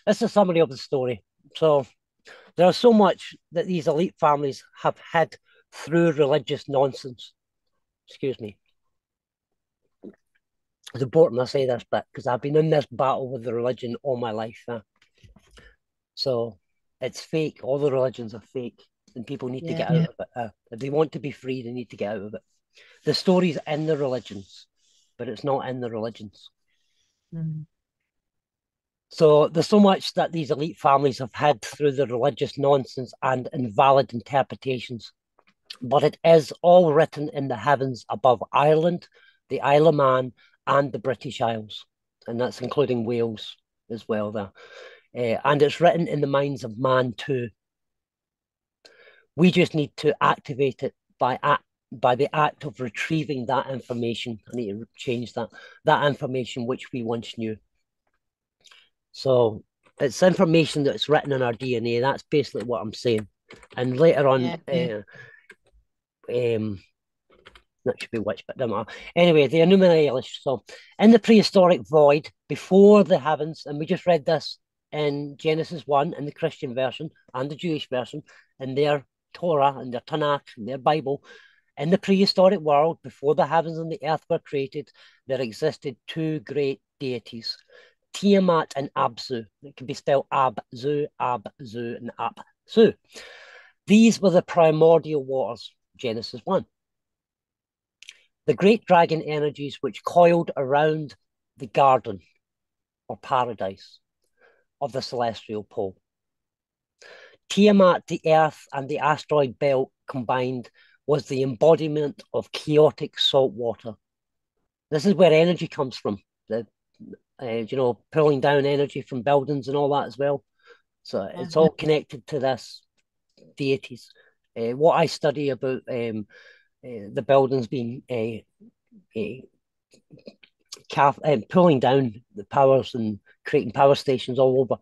This is a summary of the story. So there's so much that these elite families have hid through religious nonsense. Excuse me. It's important I say this bit because I've been in this battle with the religion all my life. So it's fake. All the religions are fake, and people need to Yeah. get out of it. If they want to be free, they need to get out of it. The story's in the religions, but it's not in the religions. Mm. So there's so much that these elite families have had through the religious nonsense and invalid interpretations, but it is all written in the heavens above Ireland, the Isle of Man, and the British Isles, and that's including Wales as well there. And it's written in the minds of man too. We just need to activate it by the act of retrieving that information. I need to change that information which we once knew. So it's information that's written in our DNA. That's basically what I'm saying. And later on, Yeah. that should be which, but doesn't matter. Anyway, the Enuma Elish. So in the prehistoric void, before the heavens, and we just read this in Genesis 1 in the Christian version and the Jewish version, in their Torah and their Tanakh and their Bible, in the prehistoric world, before the heavens and the earth were created, there existed two great deities, Tiamat and Abzu. It can be spelled Abzu, Abzu, and Apsu. These were the primordial waters, Genesis 1. The great dragon energies which coiled around the garden or paradise of the celestial pole. Tiamat, the earth, and the asteroid belt combined was the embodiment of chaotic salt water. This is where energy comes from, the pulling down energy from buildings and all that as well. So Yeah. it's all connected to this deities. What I study about the buildings being pulling down the powers and creating power stations all over.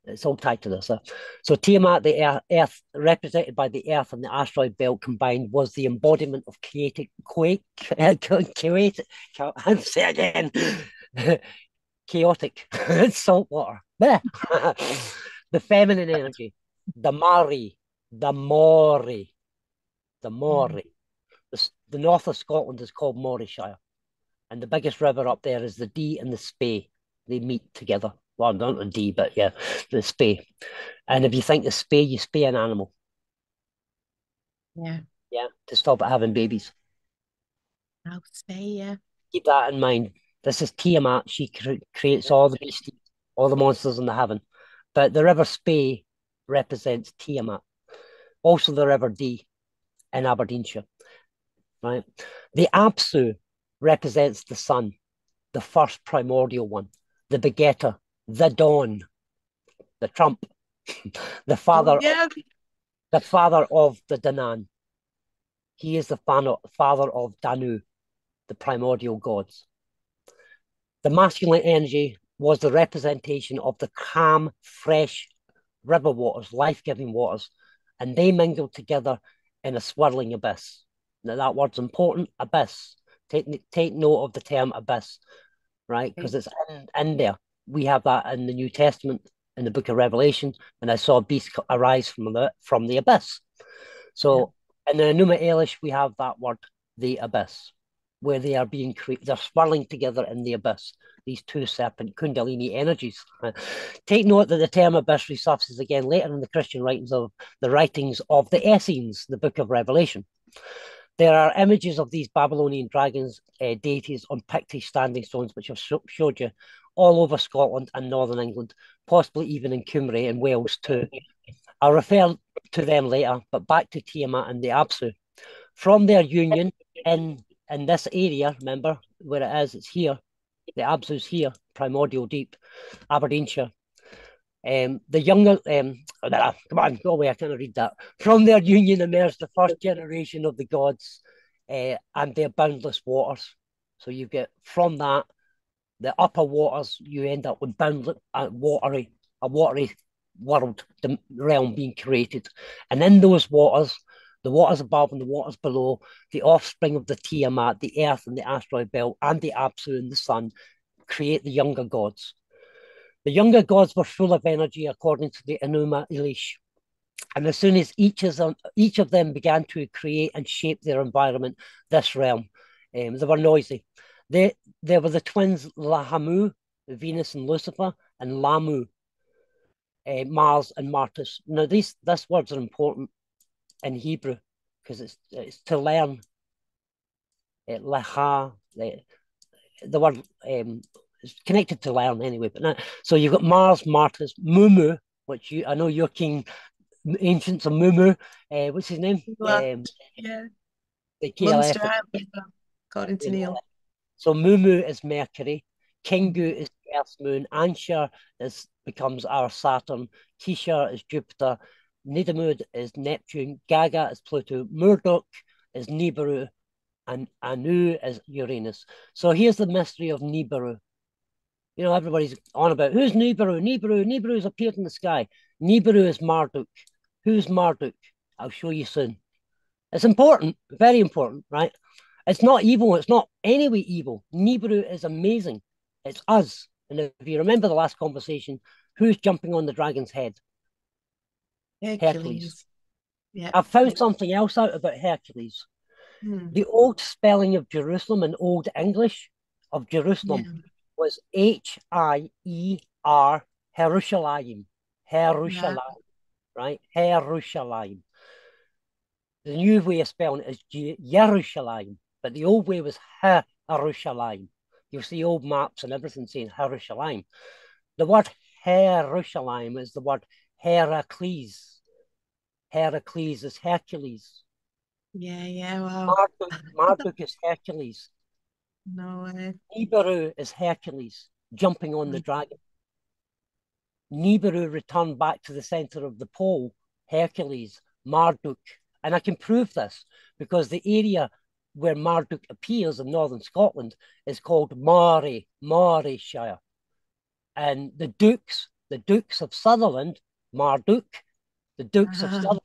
It's all tied to this. So Tiamat, the Earth, represented by the Earth and the asteroid belt combined, was the embodiment of chaotic, say again, chaotic salt water. The feminine energy, the Mari, the Mori, the Mm. Mori. The north of Scotland is called Morayshire, and the biggest river up there is the Dee and the Spey. They meet together. Well, not the Dee, but yeah, the Spey. And if you think the Spey, you spay an animal, Yeah. yeah, to stop it having babies. I'll say, yeah. Keep that in mind. This is Tiamat. She creates all the beasties, all the monsters in the heaven. But the River Spey represents Tiamat. Also, the River Dee in Aberdeenshire, right? The Apsu represents the sun, the first primordial one, the begetter, the dawn, the trump, the Oh, father, yeah. the father of the Danann. He is the father of Danu, the primordial gods. The masculine energy was the representation of the calm, fresh river waters, life-giving waters, and they mingled together in a swirling abyss. Now that word's important, abyss. Take note of the term abyss, right? Because it's in there. We have that in the New Testament, in the book of Revelation, and I saw a beast arise from the abyss. Yeah. So in the Enuma Elish, we have that word, the abyss, where they are being created, they're swirling together in the abyss, these two serpent Kundalini energies. Take note that the term abyss resurfaces again later in the Christian writings of the Essenes, the book of Revelation. There are images of these Babylonian dragons, deities on Pictish standing stones, which I've showed you all over Scotland and Northern England, possibly even in Cymru and Wales too. I'll refer to them later, but back to Tiamat and the Apsu. From their union in this area, remember where it is, it's here, the Absu's here, Primordial Deep, Aberdeenshire. The younger, come on, go away, I can't read that. From their union emerged the first generation of the gods and their boundless waters. So you get from that, the upper waters, you end up with boundless, a watery world, the realm being created. And in those waters, the waters above and the waters below, the offspring of the Tiamat, the earth and the asteroid belt, and the Apsu and the sun create the younger gods. The younger gods were full of energy, according to the Enuma Elish. And as soon as each of them began to create and shape their environment, this realm, they were noisy. There were the twins Lahamu, Venus and Lucifer, and Lamu, Mars and Martis. Now, these words are important in Hebrew because it's to learn. Leha, the word is connected to learn anyway. But now, so you've got Mars, Martis, Mumu, which I know you're keen ancients of Mumu. What's his name? Yeah. The Munster KLF. Island, according to Neil. So Mumu is Mercury, Kingu is the Earth's moon, Anshar becomes our Saturn, Kishar is Jupiter, Nidamud is Neptune, Gaga is Pluto, Marduk is Nibiru, and Anu is Uranus. So here's the mystery of Nibiru. You know, everybody's on about who's Nibiru? Nibiru's appeared in the sky. Nibiru is Marduk. Who's Marduk? I'll show you soon. It's important, very important, right? It's not evil. It's not anyway evil. Nibiru is amazing. It's us. And if you remember the last conversation, who's jumping on the dragon's head? Hercules. Yeah. I've found something else out about Hercules. The old spelling of Jerusalem in Old English of Jerusalem was H-I-E-R, Herushalayim. Herushalayim, right? Herushalayim. The new way of spelling it is Yerushalayim, but the old way was Herushalayim. You'll see old maps and everything saying Herushalayim. The word Herushalayim is the word Heracles. Heracles is Hercules. Wow. Marduk is Hercules. No way. Nibiru is Hercules jumping on the dragon. Nibiru returned back to the center of the pole. Hercules, Marduk. And I can prove this because the area where Marduk appears in northern Scotland is called Moray-shire. And the Dukes of Sutherland, Marduk, the Dukes of Sutherland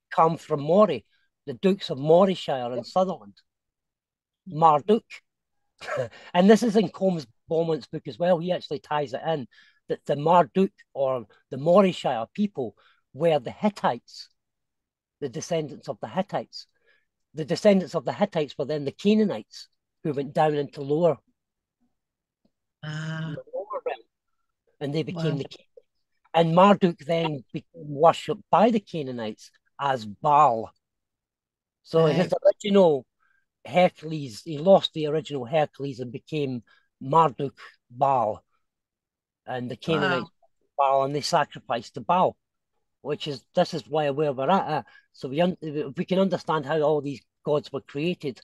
come from Moray. The Dukes of Morayshire in Sutherland, Marduk. And this is in Combs Beaumont's book as well. He actually ties it in that the Marduk or the Morayshire people were the Hittites, the descendants of the Hittites. The descendants of the Hittites were then the Canaanites who went down into lower realm, and they became the Canaanites. And Marduk then became worshipped by the Canaanites as Baal. So his original Hercules, he lost the original Hercules and became Marduk Baal. And the Canaanites Baal, and they sacrificed to Baal, this is where we're at. So we can understand how all these gods were created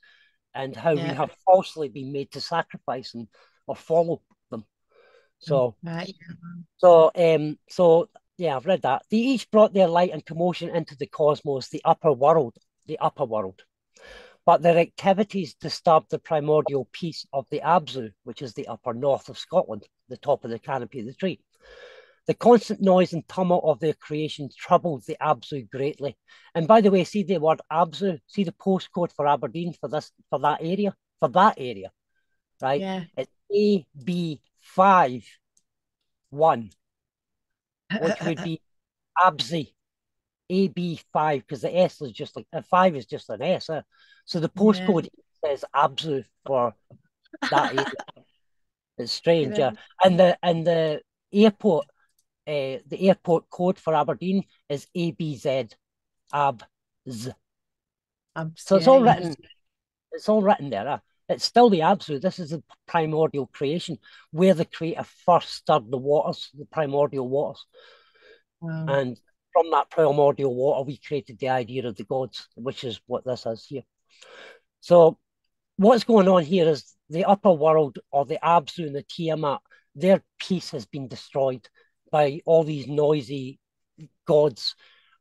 and how we have falsely been made to sacrifice them or follow them. So I've read that. They each brought their light and commotion into the cosmos, the upper world. But their activities disturbed the primordial peace of the Abzu, which is the upper north of Scotland, the top of the canopy of the tree. The constant noise and tumult of their creation troubled the Abzu greatly. And by the way, see the word Abzu, see the postcode for Aberdeen for that area, right? Yeah. It's AB51, which would be Abzi. AB5, because the S is just like 5 is just an S. So the postcode says Abzu for that area. It's strange, And the airport code for Aberdeen is ABZ, ABZ. So it's all written. It's all written there. It's still the Abzu. This is the primordial creation where the Creator first stirred the waters, the primordial waters, and from that primordial water, we created the idea of the gods, which is what this is here. So what's going on here is the upper world, or the Abzu and the Tiamat, their peace has been destroyed by all these noisy gods.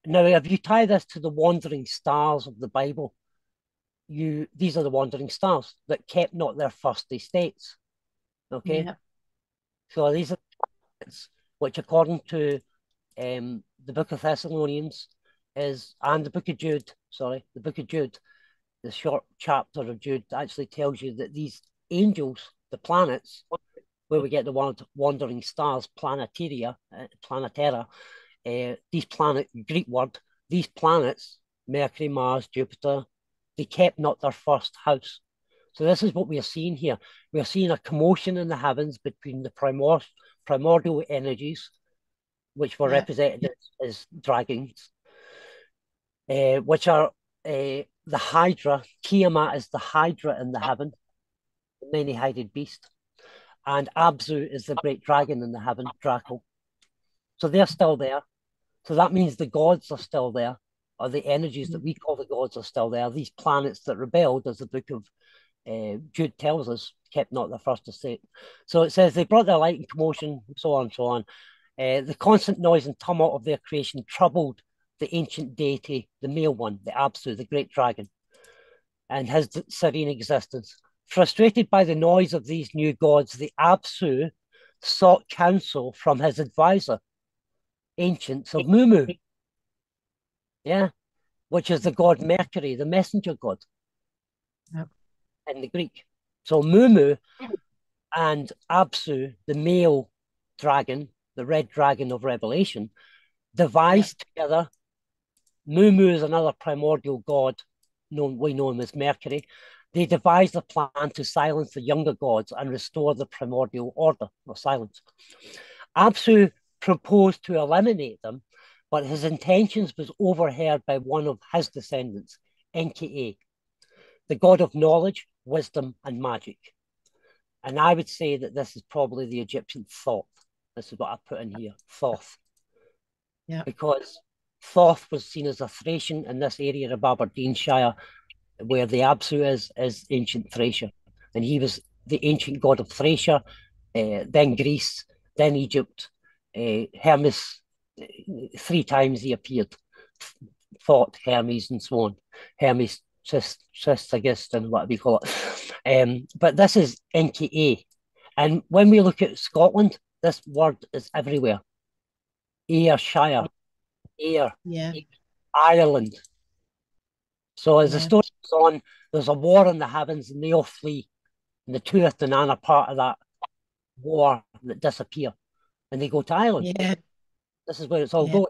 Now, if you tie this to the wandering stars of the Bible, these are the wandering stars that kept not their first estates. Okay? Yeah. So these are which, according to the book of Thessalonians and the book of Jude, the short chapter of Jude actually tells you that these angels, the planets, where we get the wandering stars, planetera. Greek word, these planets, Mercury, Mars, Jupiter, they kept not their first house. So this is what we are seeing here. We are seeing a commotion in the heavens between the primordial energies, which were Yeah. represented as dragons, which are the Hydra. Tiamat is the Hydra in the heaven, the many-headed beast. And Abzu is the great dragon in the heaven, Draco. So they're still there. So that means the gods are still there, or the energies that we call the gods are still there. These planets that rebelled, as the book of Jude tells us, kept not their first estate. So it says they brought their light and commotion, so on and so on. The constant noise and tumult of their creation troubled the ancient deity, the male one, the Absu, the great dragon, and his serene existence. Frustrated by the noise of these new gods, the Absu sought counsel from his advisor, ancients of Mumu, yeah, which is the god Mercury, the messenger god Yep. in the Greek. So Mumu and Absu, the male dragon, the red dragon of Revelation, devised together. Mumu is another primordial god, we know him as Mercury. They devised a plan to silence the younger gods and restore the primordial order or silence. Absu proposed to eliminate them, but his intentions was overheard by one of his descendants, Enki, the god of knowledge, wisdom, and magic. And I would say that this is probably the Egyptian Thoth. This is what I put in here, Thoth. Yeah. Because Thoth was seen as a Thracian in this area of Aberdeenshire, where the Absu is ancient Thracia. And he was the ancient god of Thracia, then Greece, then Egypt. Hermes, 3 times he appeared. Thought, Hermes, and so on. Hermes Trismegistus and whatever you call it. But this is Enki. And when we look at Scotland, this word is everywhere. Ayrshire, Ayr, Yeah. Ireland. So as the Yeah. story goes on, there's a war in the heavens and they all flee. And the Tuatha Dé Danann are part of that war that disappear. And they go to Ireland. Yeah. This is where it's all Yeah. going.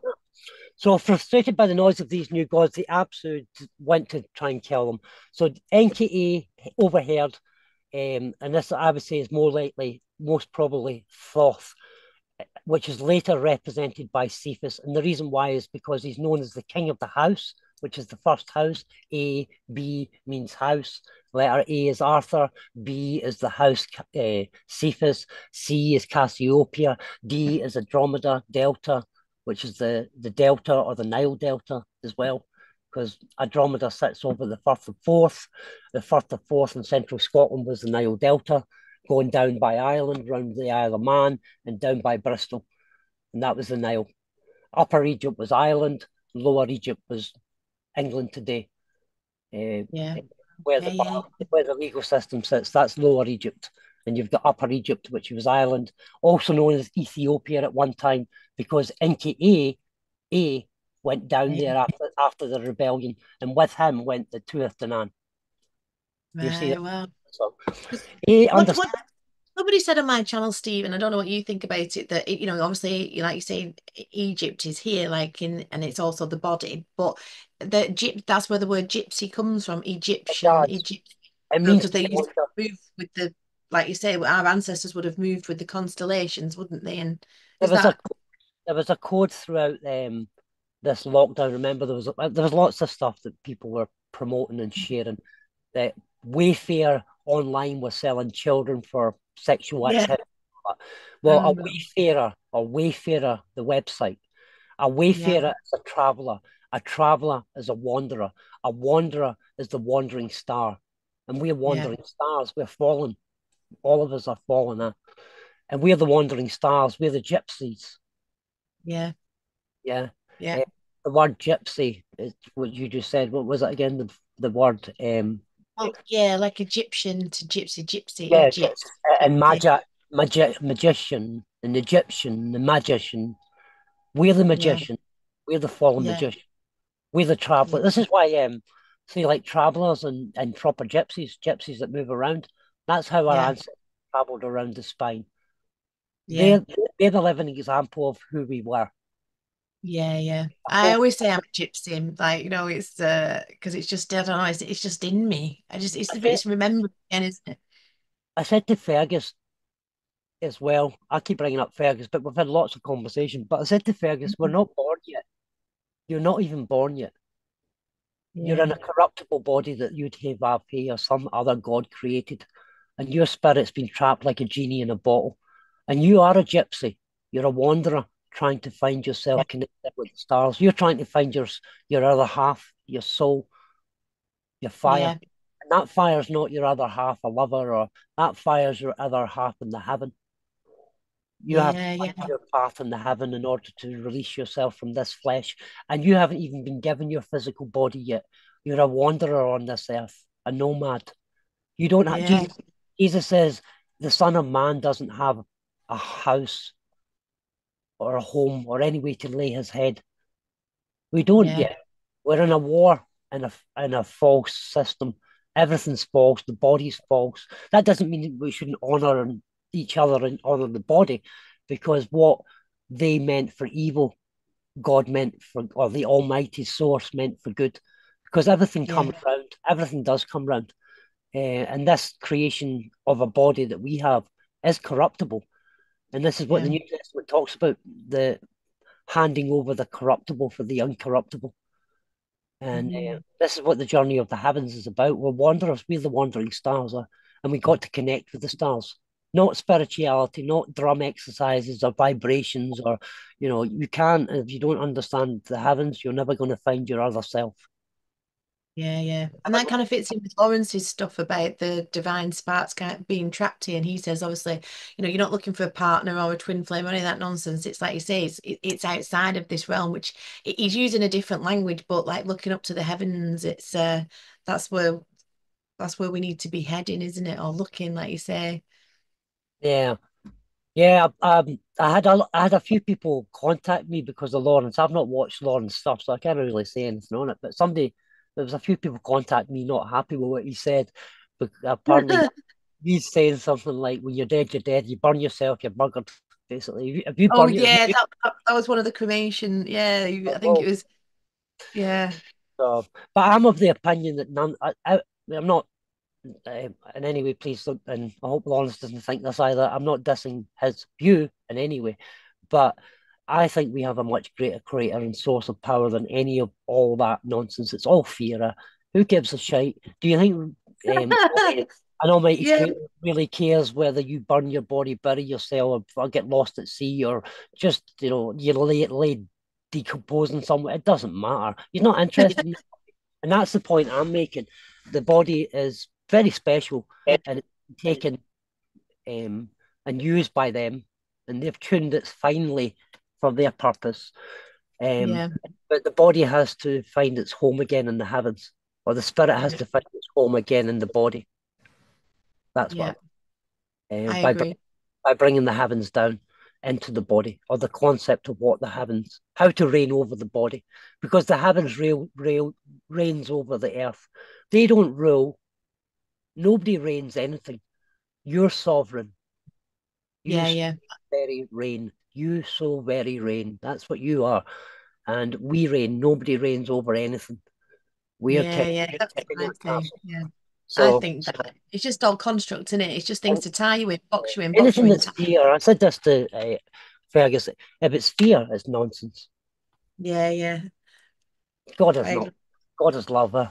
So frustrated by the noise of these new gods, the Absu went to try and kill them. So Enki overheard, and this I would say is more likely, most probably Thoth, which is later represented by Cephas. And the reason why is because he's known as the king of the house, which is the first house. A, B means house. Letter A is Arthur. B is the house Cephas. C is Cassiopeia. D is Andromeda Delta, which is the delta or the Nile Delta as well, because Andromeda sits over the Firth of Forth. The Firth of Forth in central Scotland was the Nile Delta, going down by Ireland, round the Isle of Man, and down by Bristol. And that was the Nile. Upper Egypt was Ireland, Lower Egypt was England today. Yeah. Where Yeah. the Yeah. where the legal system sits, that's Lower Egypt. And you've got Upper Egypt, which was Ireland, also known as Ethiopia at one time, because Enki A went down there after the rebellion, and with him went the Tuatha Dé Danann. You see Right. that? Well, So A what somebody said on my channel, Steve, and I don't know what you think about it, that obviously, like you say, Egypt is here, like and it's also the body, but that's where the word gypsy comes from, Egyptian, understands. Egypt, It means because they used to wander. move with the, like you say, our ancestors would have moved with the constellations, wouldn't they? And There is was a that there was a code throughout this lockdown. Remember, there was lots of stuff that people were promoting and sharing. That Wayfair online was selling children for sexual yeah, activity. I Well, a remember that. Wayfarer, the website. A Yeah, wayfarer is a traveller. A traveller is a wanderer. A wanderer is the wandering star. And we're yeah, wandering stars. We're fallen. All of us are fallen. And we're the wandering stars. We're the gypsies. yeah, Yeah. yeah. Uh, the word gypsy is what you just said. What was it again? The word Oh, yeah, like Egyptian to gypsy, gypsy, yeah, Egypt. and Yeah, magician, and Egyptian, the magician. We're the yeah, magician. We're the fallen yeah, magician. We're the traveller. yeah, This is why see like travellers and proper gypsies that move around. That's how our yeah, ancestors travelled around the spine. Yeah. They're the living example of who we were. Yeah, yeah. I always say I'm a gypsy. Like, it's because it's just I don't know, it's just in me. I said, it's remembered again, isn't it? I said to Fergus as well. I keep bringing up Fergus, but we've had lots of conversation. But I said to Fergus, we're Mhm. not born yet. You're not even born yet. You're in Yeah, a corruptible body that you'd have or some other god created, and your spirit's been trapped like a genie in a bottle. And you are a gypsy. You're a wanderer trying to find yourself connected with the stars. You're trying to find your other half, your soul, your fire. yeah, And that fire's not your other half, a lover, or that fire's your other half in the heaven. You have to yeah, yeah, find your path in the heaven in order to release yourself from this flesh. And you haven't even been given your physical body yet. You're a wanderer on this earth, a nomad. You don't have yeah, Jesus says the Son of Man doesn't have a house or a home or any way to lay his head. We don't yeah, yet. We're in a war in a false system. Everything's false. The body's false. That doesn't mean we shouldn't honor each other and honor the body, because what they meant for evil, God meant for, or the Almighty Source meant for good. Because everything yeah, comes round. Everything does come round. And this creation of a body that we have is corruptible. And this is what the yeah. New Testament talks about, the handing over the corruptible for the uncorruptible. And Mm. this is what the journey of the heavens is about. We're wanderers, we're the wandering stars, and we got to connect with the stars. Not spirituality, not drum exercises or vibrations, or, you can't, if you don't understand the heavens, you're never going to find your other self. Yeah, yeah. And that kind of fits in with Lawrence's stuff about the divine sparks kind of being trapped here. And he says, obviously, you're not looking for a partner or a twin flame or any of that nonsense. It's like you say, it's outside of this realm, which he's using a different language, but like looking up to the heavens, that's where that's where we need to be heading, isn't it? Or looking, like you say. Yeah, yeah. I had a few people contact me because of Lawrence. I've not watched Lawrence stuff, so I can't really say anything on it. But there was a few people contact me not happy with what he said. But apparently, he's saying something like, "When you're dead, you're dead. You burn yourself, you're buggered." Basically, if you Oh burn your, yeah, that was one of the cremation. Yeah, I think it well, was. Yeah, but I'm of the opinion that I'm not in any way, please, and I hope Lawrence doesn't think this either. I'm not dissing his view in any way, but I think we have a much greater creator and source of power than any of all that nonsense. It's all fear. Who gives a shite? Do you think an almighty yeah, creator really cares whether you burn your body, bury yourself, or get lost at sea, or just, you lay decomposing somewhere? It doesn't matter. You're not interested in, and that's the point I'm making. The body is very special, and it's taken um, and used by them, and they've tuned it finely for their purpose. Um, yeah, but the body has to find its home again in the heavens, or the spirit has yeah, to find its home again in the body. That's yeah. what I by agree. by bringing the heavens down into the body, or the concept of what the heavens, how to reign over the body, because the heavens reigns over the earth. They don't rule. Nobody reigns anything. You're sovereign. You Yeah, so yeah, very reign. You so very reign. That's what you are. And we reign. Nobody reigns over anything. We are yeah, yeah. That's keeping what I that say. castle. Yeah. I So think that it's just all construct, isn't it? It's just things and to tie you in, box you in, box you anything in. that's fear, I said this to Fergus, if it's fear, it's nonsense. Yeah, yeah. God is I not. agree. God is love.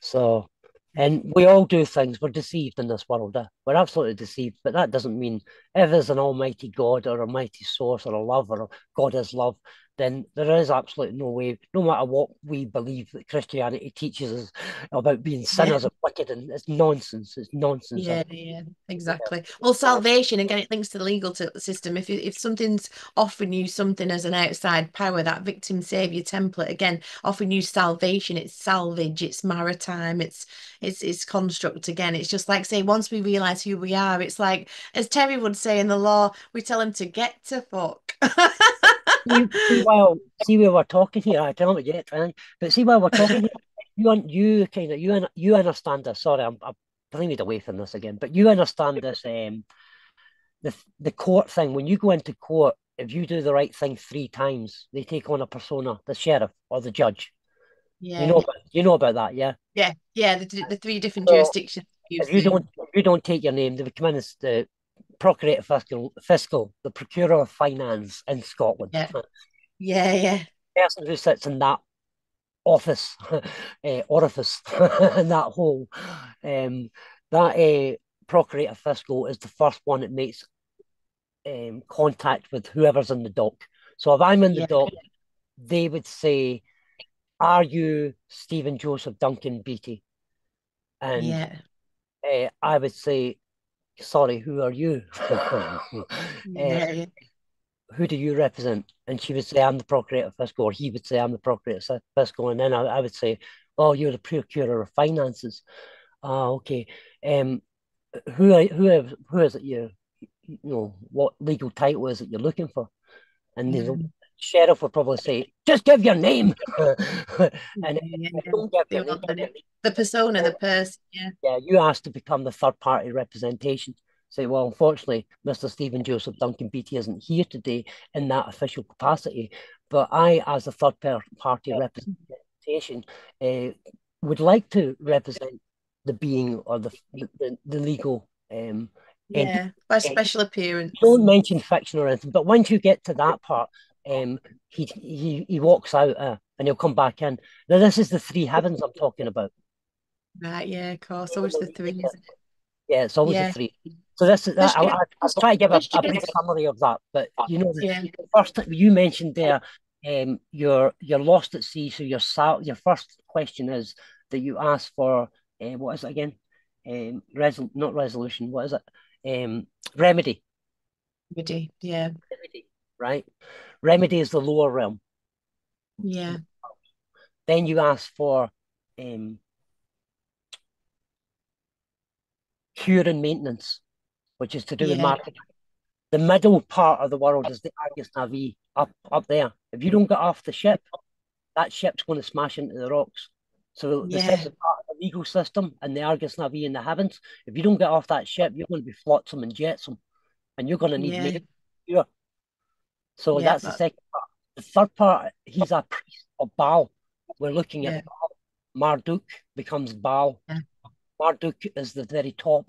So, and we all do things. We're deceived in this world. We're absolutely deceived. But that doesn't mean if there's an almighty God or a mighty source or a love or a God is love, then there is absolutely no way, no matter what we believe that Christianity teaches us about being Yeah. sinners and wicked, and it's nonsense. It's nonsense. Yeah, yeah, Yeah. exactly. Well, salvation again, it links to the legal system. If something's offering you something as an outside power, that victim savior template again, offering you salvation, it's salvage, it's maritime, it's construct again. It's just like say once we realize who we are, it's like as Terry would say in the law, we tell him to get to fuck. See where we're talking here. I don't know yet, but see where we're talking here. You understand this. Sorry, I'm bringing it away from this again, but you understand this. the court thing, when you go into court, if you do the right thing 3 times, they take on a persona, the sheriff or the judge. Yeah. You know about that, yeah? Yeah. Yeah. The three different So jurisdictions use the. if you don't take your name, they become in as the procurator fiscal, the procurer of finance in Scotland. Yeah. Yeah. Yeah. The person who sits in that office, orifice, in that hole, that procurator fiscal is the first one that makes contact with whoever's in the dock. So if I'm in the Yeah. dock, they would say, "Are you Stephen Joseph Duncan Beattie?" And Yeah. I would say, "Sorry, who are you? Yeah. Yeah. Who do you represent?" And she would say, "I'm the procurator fiscal," or he would say, "I'm the procurator fiscal," and then I would say, "Oh, you're the procurer of finances." Ah, okay. Um, who is it you know, what legal title is it you're looking for? And the Mm. sheriff will probably say, "Just give your name." And if Yeah. you Yeah. don't give They your name, want the persona, the person. Yeah. yeah, you ask to become the third party representation. Say, well, unfortunately, Mr. Stephen Joseph Duncan Beattie isn't here today in that official capacity, but I, as a third party representation, uh, would like to represent the being or the legal entity. Yeah. By special appearance. Don't mention fiction or anything, but once you get to that part, he walks out and he'll come back in. Now, this is the three heavens I'm talking about. Right. Yeah. Of course. Always the three, isn't it? Yeah, it's always a Yeah. three. So this is Let's that. get. I'll try to give Let's a get. brief summary of that. But you know, Yeah. the first thing you mentioned there, you're lost at sea. So your first question is that you ask for what is it again? Not resolution. What is it? Remedy. Ready. Yeah. Remedy. Right. Remedy is the lower realm. Yeah. Then you ask for um, cure and maintenance, which is to do with Yeah. market. The middle part of the world is the Argus Navi up there. If you don't get off the ship, that ship's going to smash into the rocks. So the Yeah. second part of the legal system and the Argus Navi in the heavens, if you don't get off that ship, you're going to be flotsam and jetsam, and you're going to need Yeah. maintenance. Here. So Yeah. that's the second part. The third part, he's a priest of Baal. We're looking at Yeah. Marduk becomes Baal. Yeah. Marduk is the very top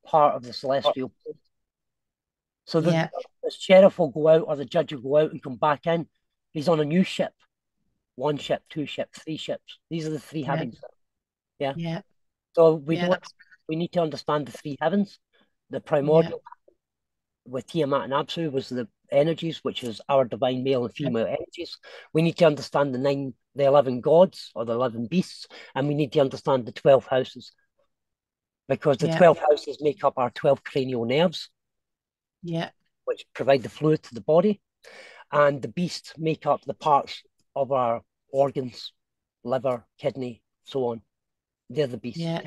part of the celestial. So Yeah. the sheriff will go out or the judge will go out and come back in. He's on a new ship, one ship, two ships, three ships. These are the three Yeah. heavens. Yeah. Yeah. So Yeah. That's. we need to understand the three heavens. The Yeah. primordial with Tiamat and Apsu was the energies, which is our divine male and Yeah. female energies. We need to understand the 11 gods or the 11 beasts, and we need to understand the 12 houses because the Yeah. 12 houses make up our 12 cranial nerves, Yeah. which provide the fluid to the body. And the beasts make up the parts of our organs, liver, kidney, so on. They're the beasts. Yeah.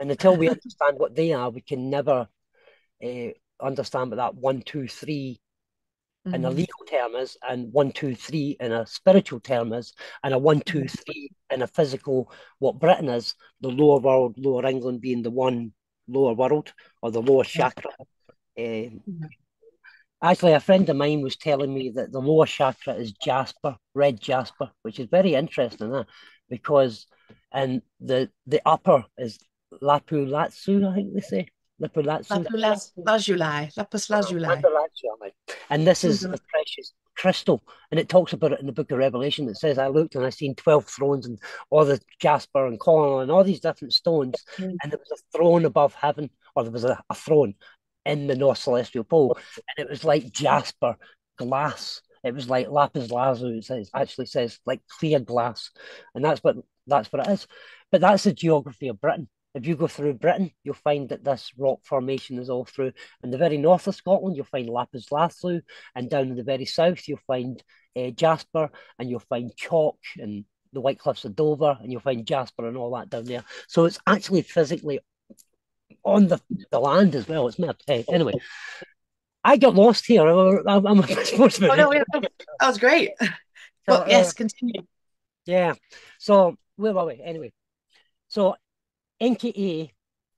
And until we understand what they are, we can never uh, understand what that one, two, three in a Mm. legal term is, and one, two, three in a spiritual term is, and a one, two, three in a physical, what Britain is, the lower world, lower England being the one lower world or the lower Yeah. chakra. Actually, a friend of mine was telling me that the lower chakra is jasper, red jasper, which is very interesting, because and the upper is lapu latsu, I think they say lapu latsu. Lazuli. Lapis lazuli. And this is Lazuli. a precious crystal, and it talks about it in the Book of Revelation. It says, "I looked and I seen 12 thrones and all the jasper and coral and all these different stones, and there was a throne above heaven, or there was a throne in the North Celestial Pole, and it was like jasper glass. It was like lapis lazuli. It actually says like clear glass, and that's what it is. But that's the geography of Britain. If you go through Britain, you'll find that this rock formation is all through. In the very north of Scotland, you'll find lapis lazuli, and down in the very south, you'll find jasper, and you'll find chalk and the White Cliffs of Dover, and you'll find jasper and all that down there. So it's actually physically on the land as well. It's made anyway. I got lost here. I'm supposed to Oh be. no, that was great. So, But yes, continue. yeah. So where were we? Anyway, so NKA,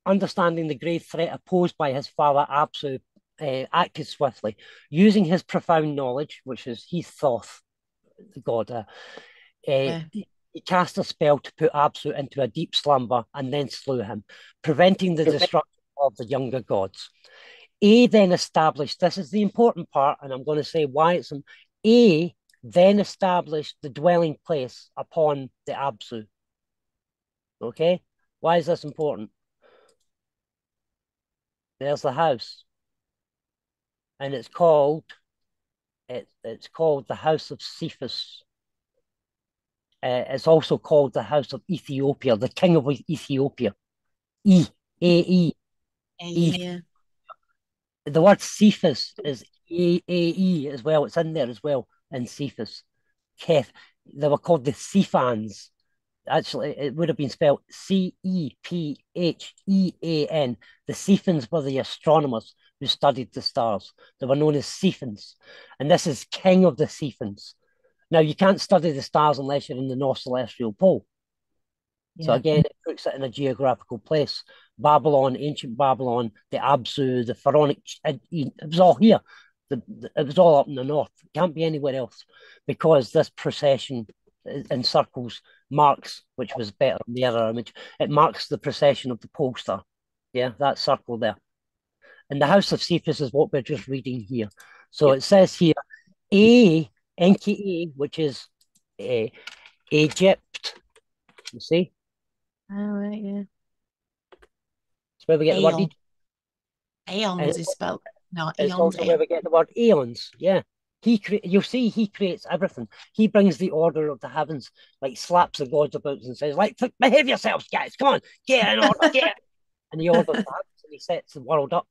understanding the grave threat posed by his father Apsu, acted swiftly, using his profound knowledge, which is he Thoth, the god. Yeah. He cast a spell to put Apsu into a deep slumber and then slew him, preventing the destruction of the younger gods. A then established, this is the important part, and I'm going to say why it's A then established the dwelling place upon the Apsu. Okay? Why is this important? There's the house. And it's called the House of Cephas. It's also called the House of Ethiopia, the King of Ethiopia. E A E E. Yeah. The word Cephas is E as well. It's in there as well in Cephas. Keth. They were called the Cephans. Actually, it would have been spelled Cephean. The Cephans were the astronomers who studied the stars. They were known as Cephans. And this is King of the Cephans. Now, you can't study the stars unless you're in the North Celestial Pole. So Yeah. again, it puts it in a geographical place. Babylon, ancient Babylon, the Absu, the Pharaonic, it was all here. It was all up in the north. It can't be anywhere else because this procession in circles marks, which was better in the other image, it marks the procession of the pole star. Yeah, that circle there. And the House of Cephas is what we're just reading here. So Yep. it says here, Enki, which is Egypt. You see? All right, yeah. It's where we get the word Aeon. Egypt. And Aeons is spelled. No, it's eons, also where aeon. we get the word aeons. Yeah. You'll see he creates everything. He brings the order of the heavens, like slaps the gods about and says, like, behave yourselves, guys. Come on, get in order, get. And he orders the heavens and he sets the world up.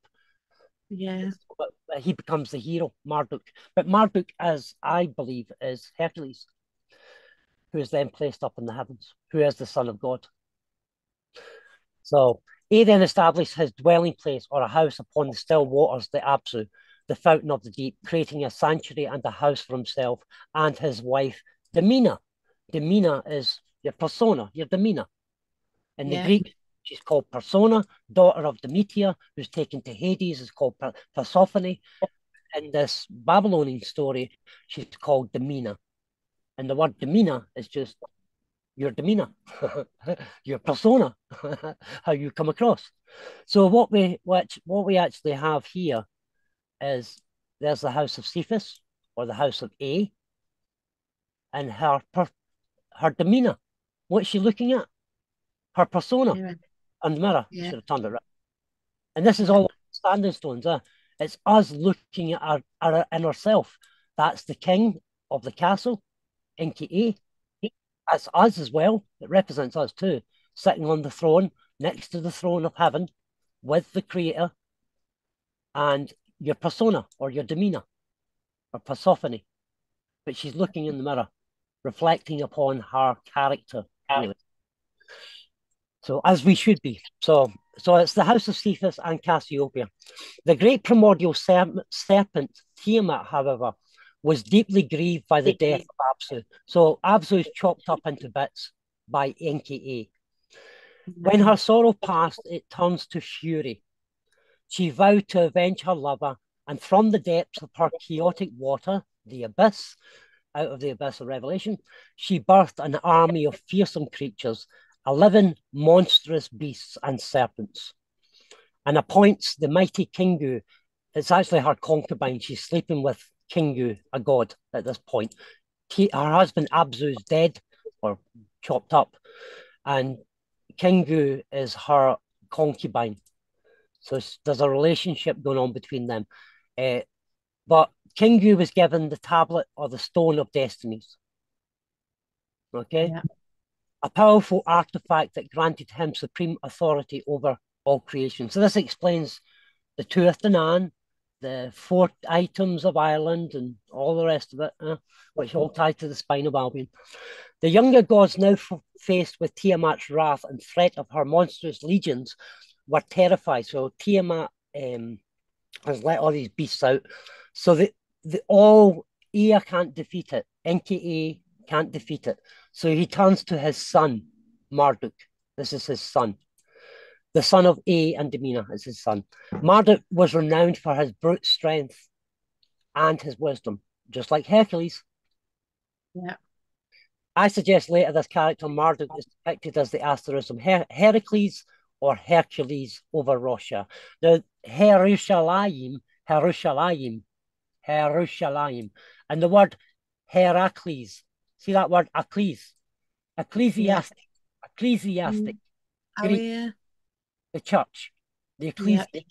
Yeah. He becomes the hero, Marduk. But Marduk, as I believe, is Hercules, who is then placed up in the heavens, who is the son of God. So he then established his dwelling place or a house upon the still waters, the Apsu, the fountain of the deep, creating a sanctuary and a house for himself and his wife, Demina. Demina is your persona, your demeanor. In the Yeah. Greek, she's called Persona, daughter of Demeter, who's taken to Hades, is called Persephone. In this Babylonian story, she's called Demina. And the word demeanor is just your demeanor, your persona, how you come across. So what we actually have here is there's the house of Cephas or the house of A, and her demeanor. What's she looking at? Her persona Yeah. and the mirror. Yeah. Should have turned it right. And this is Yeah. all standing stones. It's us looking at our inner self. That's the king of the castle, Enki. That's us as well. It represents us too, sitting on the throne next to the throne of heaven with the creator and your persona or your demeanor or Persephone. But she's looking in the mirror, reflecting upon her character, really. So as we should be. So it's the house of Cephas and Cassiopeia. The great primordial serpent, Tiamat, however, was deeply grieved by the death of Apsu. So Apsu is chopped up into bits by Enki. When her sorrow passed, it turns to fury. She vowed to avenge her lover, and from the depths of her chaotic water, the abyss, out of the abyss of Revelation, she birthed an army of fearsome creatures, 11 monstrous beasts and serpents, and appoints the mighty Kingu. It's actually her concubine. She's sleeping with Kingu, a god, at this point. Her husband Abzu is dead or chopped up, and Kingu is her concubine. So there's a relationship going on between them. But Kingu was given the tablet or the stone of destinies. Okay? Yeah. A powerful artifact that granted him supreme authority over all creation. So this explains the Tuath Danann, the 4 items of Ireland, and all the rest of it, which all tie to the spine of Albion. The younger gods, now faced with Tiamat's wrath and threat of her monstrous legions, were terrified. So Tiamat has let all these beasts out. So all Ea can't defeat it. Enki can't defeat it. So he turns to his son, Marduk. This is his son. the son of Ea and Demeter is his son. Marduk was renowned for his brute strength and his wisdom, just like Hercules. Yeah. I suggest later this character Marduk is depicted as the asterism Heracles or Hercules over Russia. Now, Herushalayim, and the word Heracles. See that word Yeah. ecclesiastic, Mm. Oh Greek, yeah. the church, the Yeah. ecclesia,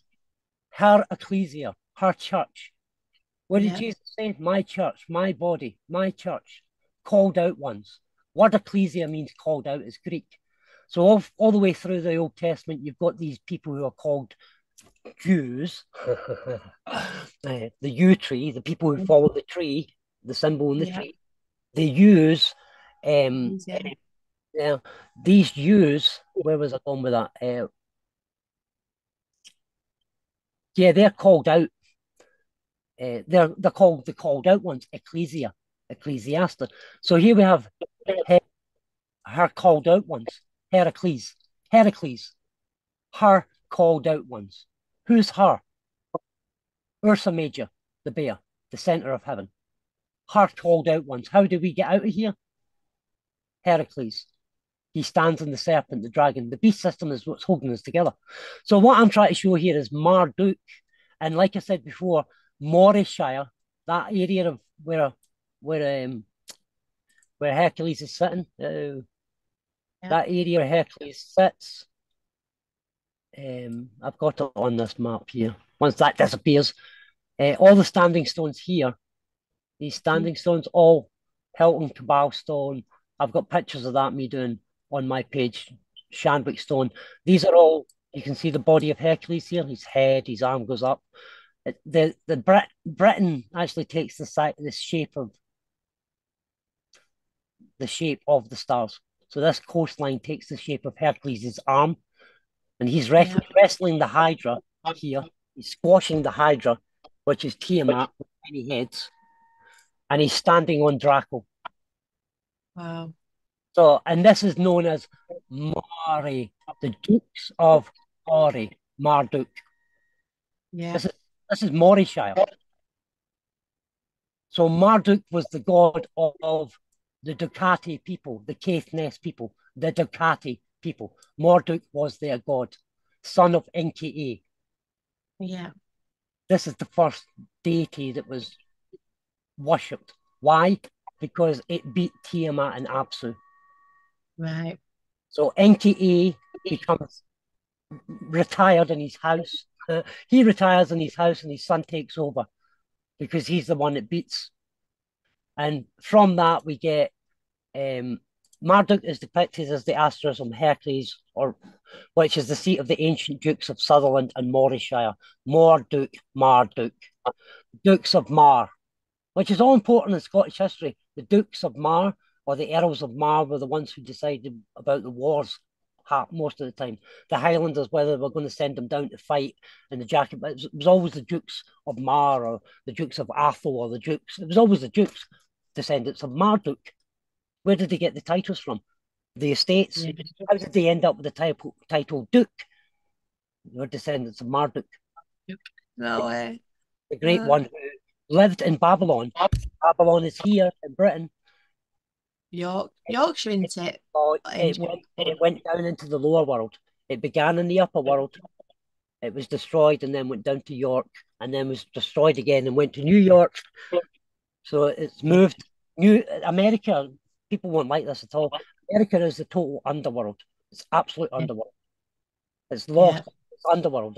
her ecclesia, her church. What did Yeah. Jesus say? My church, my body, my church, called out ones. Word ecclesia means called out is Greek. So all the way through the Old Testament, you've got these people who are called Jews, the yew tree, the people who follow the tree, the symbol in the Yeah. tree. They use, um, Yeah. yeah, these Jews. Where was I going with that? Yeah, they're called out. They're called the called out ones, ecclesia, ecclesiastes. So here we have her, her called out ones, Heracles, her called out ones. Who's her? Ursa Major, the bear, the center of heaven. Her called out ones. How do we get out of here? Heracles. He stands on the serpent, the dragon. The beast system is what's holding us together. So what I'm trying to show here is Marduk, and like I said before, Morishire, that area of where where Hercules is sitting, Yeah. that area where Hercules sits. I've got it on this map here. Once that disappears, all the standing stones here, these standing stones, all Hilton Cabal stone. I've got pictures of that me doing on my page, Shanwick stone. These are all, you can see the body of Hercules here, his head, his arm goes up. Britain actually takes the shape of the stars. So this coastline takes the shape of Hercules' arm, and he's Yeah. wrestling the Hydra here. He's squashing the Hydra, which is Tiamat with many heads, and he's standing on Draco. Wow. So, and this is known as Mari, the Dukes of Ori, Marduk. Yeah. This is Morishire. So Marduk was the god of the Ducati people, the Caithness people, the Ducati people. Marduk was their god, son of Enki. Yeah. This is the first deity that was worshipped. Why? Because it beat Tiamat and Apsu. Right. So Enki becomes retired in his house. He retires in his house and his son takes over because he's the one that beats. And from that, we get Marduk is depicted as the asterism Hercules, or which is the seat of the ancient dukes of Sutherland and Morayshire. Marduk, Dukes of Mar, which is all important in Scottish history. The Dukes of Mar or the Earls of Mar were the ones who decided about the wars most of the time. The Highlanders, whether they were going to send them down to fight, and the Jacobites, it was always the Dukes of Mar or the Dukes of Athol or the Dukes. It was always the Dukes, descendants of Marduk. Where did they get the titles from? The estates. Yeah. How did they end up with the title Duke? They were descendants of Marduk, No way. the great Uh, one who lived in Babylon. Babylon is here in Britain. Yorkshire, isn't it? It went down into the lower world. It began in the upper world. It was destroyed and then went down to York and then was destroyed again and went to New York. So it's moved. New America, people won't like this at all. America is the total underworld. It's absolute underworld. It's Yeah. lost. It's underworld.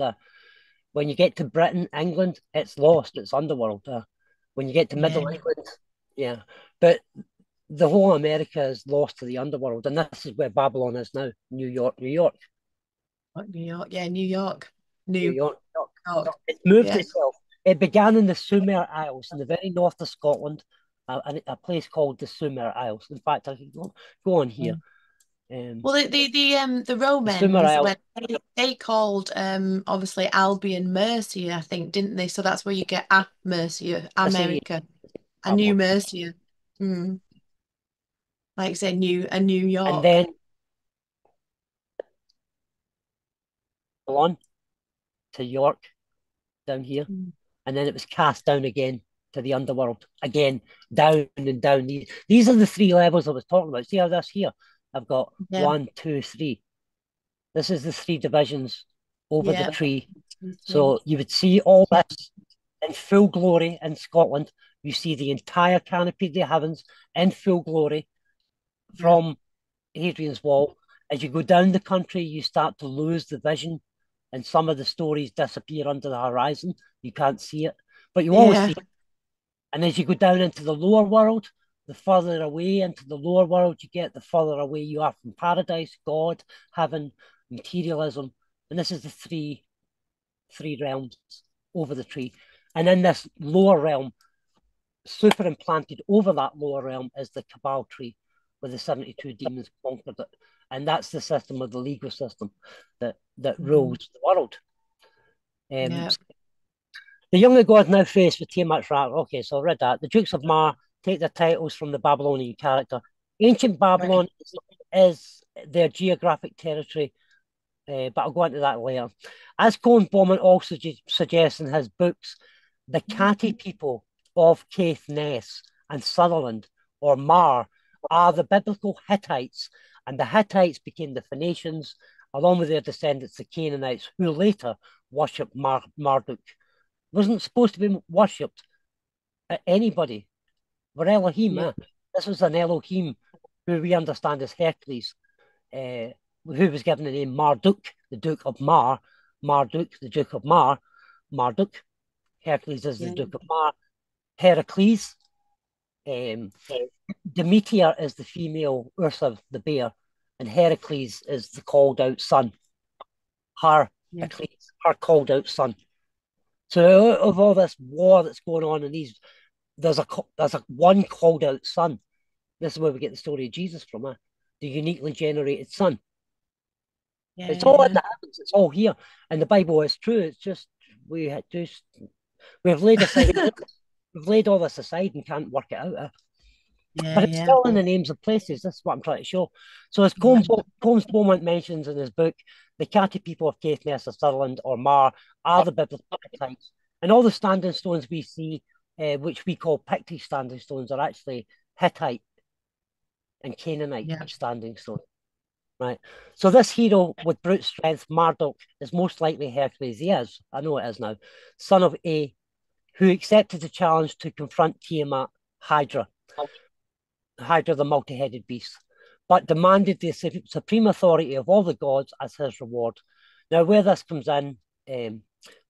When you get to Britain, England, it's lost. It's underworld. When you get to Yeah. Middle England, yeah. But the whole America is lost to the underworld, and this is where Babylon is now. New York, New York, What, New York? Yeah, New York. New New York, New York. York. It's moved Yeah. itself. It began in the Sumer Isles in the very north of Scotland, a place called the Sumer Isles. In fact, I can go on here. Well, the The Sumer Romans Isles. when they called obviously Albion Mercia, I think, didn't they? So that's where you get a Mercia, I say America, a new Babylon, Mercia. Mm. Like say New York. and then Babylon to York down here. And then it was cast down again to the underworld. Again, down and down. These are the three levels I was talking about. See how this here? I've got 1, 2, 3. This is the three divisions over the tree. So you would see all this in full glory in Scotland. You see the entire canopy of the heavens in full glory from Hadrian's Wall. As you go down the country, you start to lose the vision, and some of the stories disappear under the horizon. You can't see it, but you always see it. And as you go down into the lower world, the further away into the lower world you get, the further away you are from paradise, God, heaven, materialism. And this is the three realms over the tree. And in this lower realm, superimplanted over that lower realm, is the Cabal tree, where the 72 demons conquered it. And that's the system of the legal system that rules the world. The younger gods now faced with Tiamat's wrath. Okay, so I read that. The Dukes of Mar take their titles from the Babylonian character. Ancient Babylon is their geographic territory, but I'll go into that later. As Colin Bowman also suggests in his books, the Catti people of Caithness and Sutherland, or Mar, are the biblical Hittites, and the Hittites became the Phoenicians, along with their descendants, the Canaanites, who later worshipped Marduk. Wasn't supposed to be worshipped at anybody. We're Elohim. This was an Elohim who we understand as Hercules, who was given the name Marduk, the Duke of Mar. Marduk, the Duke of Mar. Marduk. Hercules is the Duke of Mar. Heracles. Demeter is the female Ursa, the bear, and Heracles is the called out son. Her called out son. So of all this war that's going on in these, there's a one called out son. This is where we get the story of Jesus from, the uniquely generated son. It's all in the heavens. It's all here, and the Bible is true. It's just we've laid aside, we've laid all this aside and can't work it out. But it's still in the names of places. That's what I'm trying to show. So as Colmes Beaumont mentions in his book, the Catti people of Caithness, or Sutherland, or Mar, are the biblical Hittites. And all the standing stones we see, which we call Pictish standing stones, are actually Hittite and Canaanite standing stones. Right. So this hero with brute strength, Marduk, is most likely Hercules. He is, I know it is now, son of A, who accepted the challenge to confront Tiamat, Hydra, the multi-headed beast, but demanded the supreme authority of all the gods as his reward. Now, where this comes in,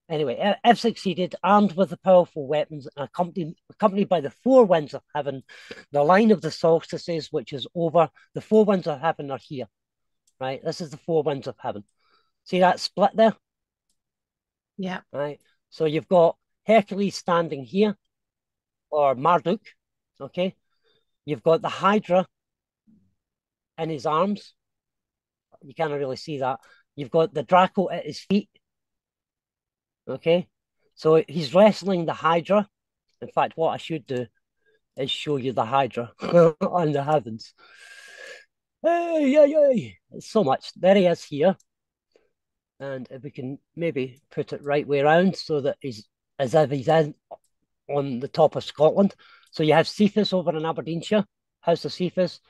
anyway, if succeeded, armed with the powerful weapons and accompanied by the four winds of heaven, the line of the solstices, which is over, the four winds of heaven are here, right? This is the four winds of heaven. See that split there? Yeah. Right. So you've got Hercules standing here, or Marduk, okay? You've got the Hydra in his arms. You can't really see that. You've got the Draco at his feet. Okay. So he's wrestling the Hydra. In fact, what I should do is show you the Hydra on the heavens. Hey. So much. There he is here. And if we can maybe put it right way around so that he's as if he's in on the top of Scotland. So you have Cephas over in Aberdeenshire, House of Cephas.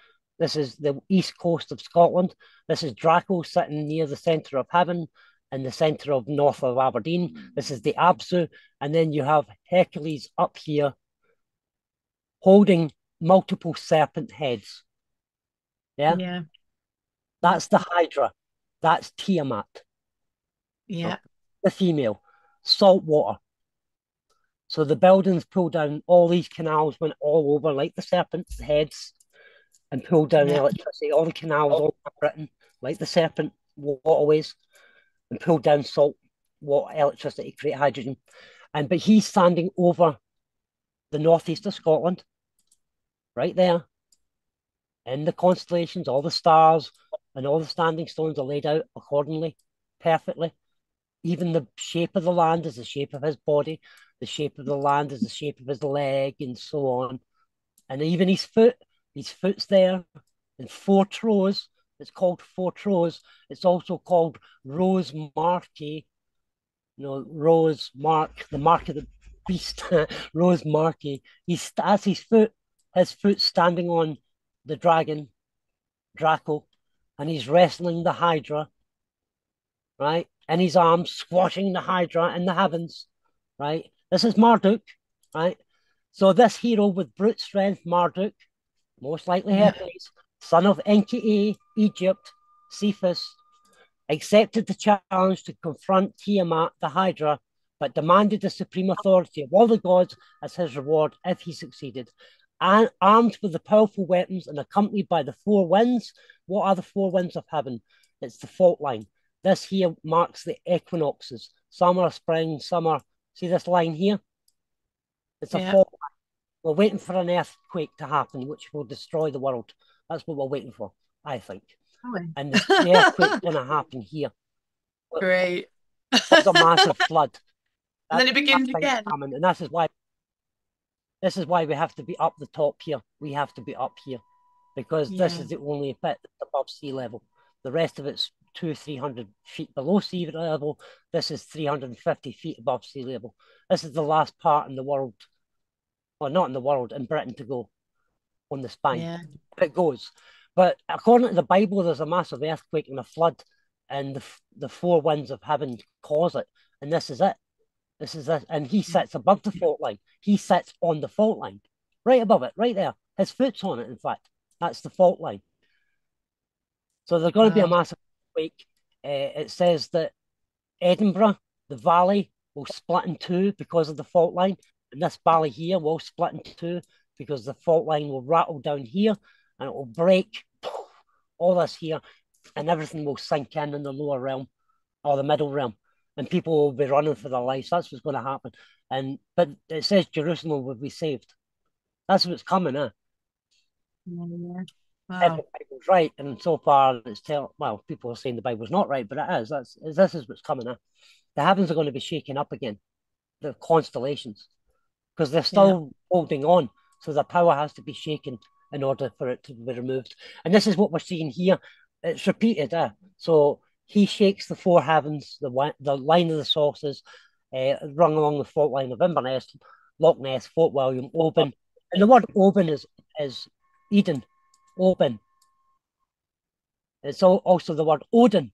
This is the east coast of Scotland. This is Draco sitting near the centre of heaven in the centre of north of Aberdeen. This is the Absu. And then you have Hercules up here holding multiple serpent heads. Yeah. That's the Hydra. That's Tiamat. Yeah. The female. Salt water. So the buildings pull down all these canals, went all over like the serpent heads, and pulled down electricity. All the canals all over Britain, like the serpent waterways, and pulled down salt water, electricity, create hydrogen. But he's standing over the northeast of Scotland, right there, in the constellations, all the stars and all the standing stones are laid out accordingly, perfectly. Even the shape of the land is the shape of his body. The shape of the land is the shape of his leg, and so on. And even his foot's there in 4 rows. It's called Fortrose. It's also called Rose Marquis. Rose Mark, the mark of the beast, Rose Marquis. Has his foot standing on the dragon, Draco, and he's wrestling the Hydra, right? In his arms, squashing the Hydra in the heavens, right? This is Marduk, right? So this hero with brute strength, Marduk, most likely Yeah. Hercules, son of Enki, Egypt, Cephas, accepted the challenge to confront Tiamat, the Hydra, but demanded the supreme authority of all the gods as his reward if he succeeded. And armed with the powerful weapons and accompanied by the four winds, what are the four winds of heaven? It's the fault line. This here marks the equinoxes. Summer, spring, summer. See this line here? It's a Yeah. fault line. We're waiting for an earthquake to happen, which will destroy the world. That's what we're waiting for, I think. And the earthquake's going to happen here. Great. Cause a massive flood. And then That's it begins again. coming, and this is why we have to be up the top here. We have to be up here because this Yeah. is the only bit that's above sea level. The rest of it's 300 feet below sea level. This is 350 feet above sea level. This is the last part in the world, well, not in the world, in Britain to go on the spine. Yeah. It goes. But according to the Bible, there's a massive earthquake and a flood, and the four winds of heaven cause it. And this is it. This is it. And he sits above the fault line. He sits on the fault line, right above it, right there. His foot's on it, in fact. That's the fault line. So there's going to be a Wow. massive quake. It says that Edinburgh, the valley, will split in two because of the fault line. And this valley here will split in two because the fault line will rattle down here and it will break all this here and everything will sink in the lower realm or the middle realm. And people will be running for their lives. That's what's going to happen. But it says Jerusalem will be saved. That's what's coming, huh? Yeah. If the Wow. Bible's right, and so far well, people are saying the Bible's not right, but it is. This is what's coming, huh? The heavens are going to be shaken up again, the constellations, because they're Yeah. still holding on. So the power has to be shaken in order for it to be removed. And this is what we're seeing here. It's repeated. So he shakes the four heavens, the line of the sources, rung along the fault line of Inverness, Loch Ness, Fort William, Oban. And the word Oban is Eden, Oban. It's also the word Odin,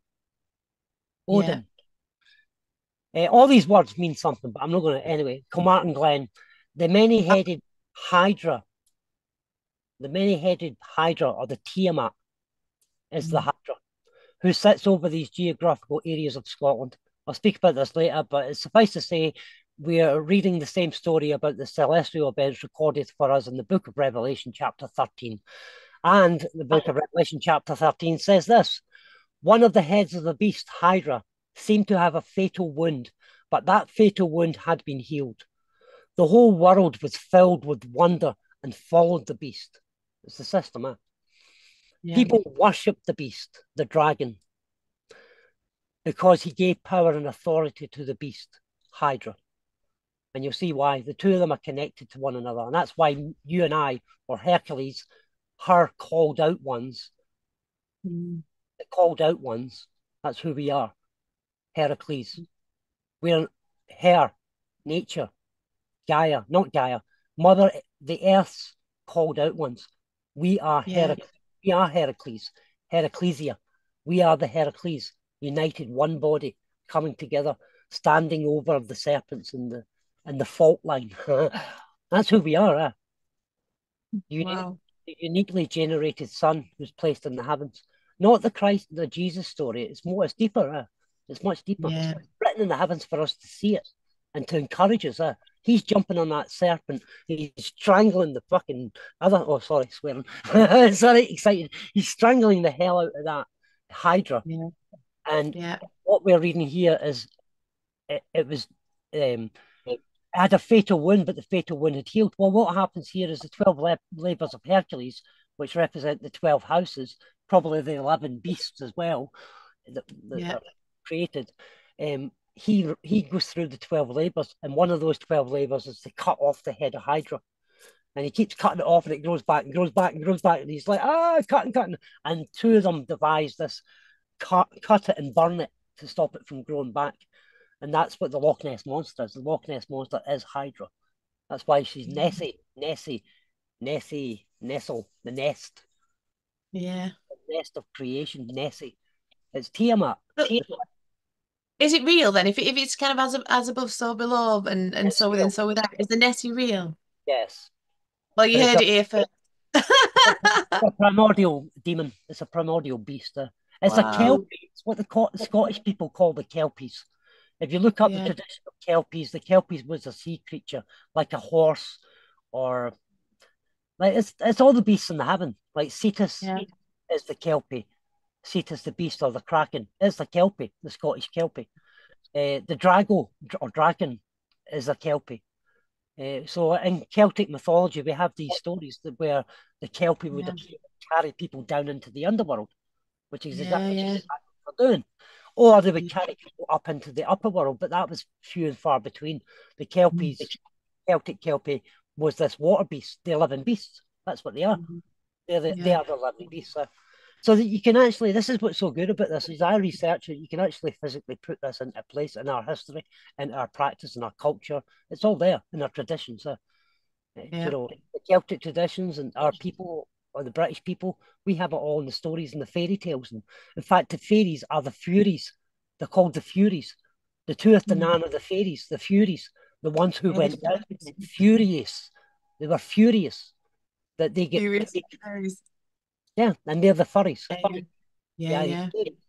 Yeah. Odin. All these words mean something, but I'm not going to. Anyway, Kilmartin Glen, the many headed Hydra, the many headed Hydra or the Tiamat is the Mm. Hydra who sits over these geographical areas of Scotland. I'll speak about this later, but it's suffice to say we are reading the same story about the celestial events recorded for us in the book of Revelation, chapter 13. And the book of Revelation, chapter 13 says this: one of the heads of the beast, Hydra, seemed to have a fatal wound, but that fatal wound had been healed. The whole world was filled with wonder and followed the beast. It's the system, eh? Yeah. People worshipped the beast, the dragon, because he gave power and authority to the beast, Hydra. And you'll see why. The two of them are connected to one another. And that's why you and I, or Hercules, her called out ones, Mm. the called out ones, that's who we are. Heracles. We're her, nature, Gaia, not Gaia, Mother, the Earth's called out ones. We are Yeah. We are Heracles, Heraclesia. We are the Heracles, united, one body, coming together, standing over the serpents and the fault line. That's who we are. Wow. The uniquely generated Son who's placed in the heavens. Not the Christ, the Jesus story. It's deeper. It's much deeper. Yeah. It's written in the heavens for us to see it and to encourage us. He's jumping on that serpent. He's strangling the fucking other. Oh, sorry, swearing. Sorry, excited. He's strangling the hell out of that Hydra. Yeah. And Yeah. what we're reading here is it was had a fatal wound, but the fatal wound had healed. Well, what happens here is the 12 labors of Hercules, which represent the 12 houses, probably the 11 beasts as well that Yeah. are created. He goes through the 12 labors, and one of those 12 labors is to cut off the head of Hydra. And he keeps cutting it off, and it grows back and grows back and grows back. And he's like, cutting, cutting. And two of them devise this cut it and burn it to stop it from growing back. And that's what the Loch Ness Monster is. The Loch Ness Monster is Hydra. That's why she's Nestle, the nest. Yeah. The nest of creation, Nessie. It's Tiamat. But is it real then? If it's kind of as above, so below, and It's so within, real. so without, is the Nessie real? Yes. Well, you But heard it here first. a primordial demon. It's a primordial beast. It's a Wow. kelpie. It's what the Scottish people call the kelpies. If you look up the Yeah. tradition of kelpies, the kelpies was a sea creature like a horse, or like it's all the beasts in the heaven. Like Cetus Yeah. is the kelpie. Cetus the beast, or the kraken is the kelpie, the Scottish kelpie. The drago or dragon is a kelpie. So in Celtic mythology, we have these stories where the kelpie would Yeah. appear and carry people down into the underworld, which is Yeah. exactly Yeah. what they're doing. Or they would Yeah. carry people up into the upper world, but that was few and far between. The kelpies, Celtic kelpie, was this water beast. They're living beasts. That's what they are. Mhm. They Yeah. are the living beasts. So that you can actually, this is what's so good about this, is I research it, you can actually physically put this into place in our history, in our practice, in our culture. It's all there in our traditions. You Yeah. know, the Celtic traditions and our people, or the British people, we have it all in the stories and the fairy tales. And in fact, the fairies are the Furies. They're called the Furies. The Tuath Mm. Danann are the fairies, the Furies, the ones who Yeah, went down furious. They were furious that they get, serious. Serious. yeah, and they're the furries. Yeah. The Yeah. Irish Yeah. fairies.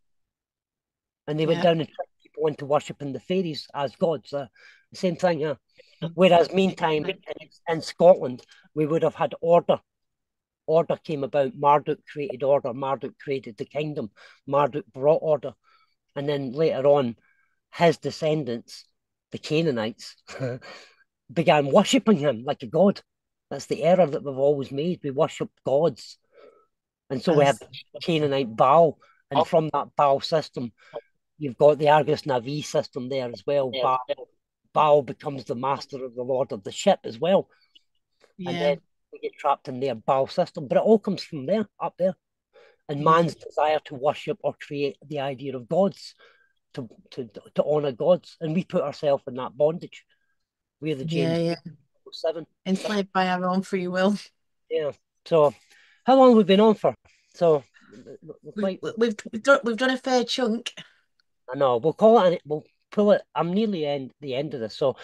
And they went Yeah. down and tricked people into worshipping the fairies as gods. The same thing, yeah. Whereas, meantime, in Scotland, we would have had order. Order came about. Marduk created order. Marduk created the kingdom. Marduk brought order. And then later on, his descendants, the Canaanites, began worshipping him like a god. That's the error that we've always made. We worship gods. And so we have As Canaanite Baal. And from that Baal system, you've got the Argus Navi system there as well. Baal becomes the master of the Lord of the ship as well. And yeah. then we get trapped in their Baal system. But it all comes from there, up there. And Yeah. man's desire to worship or create the idea of gods, to honor gods. And we put ourselves in that bondage. We're the Yeah. James Yeah. 7. Enslaved by our own free will. Yeah. So how long have we been on for? So we're We've quite, we've done a fair chunk. I know, we'll call it, we'll pull it. I'm nearly the end of this. So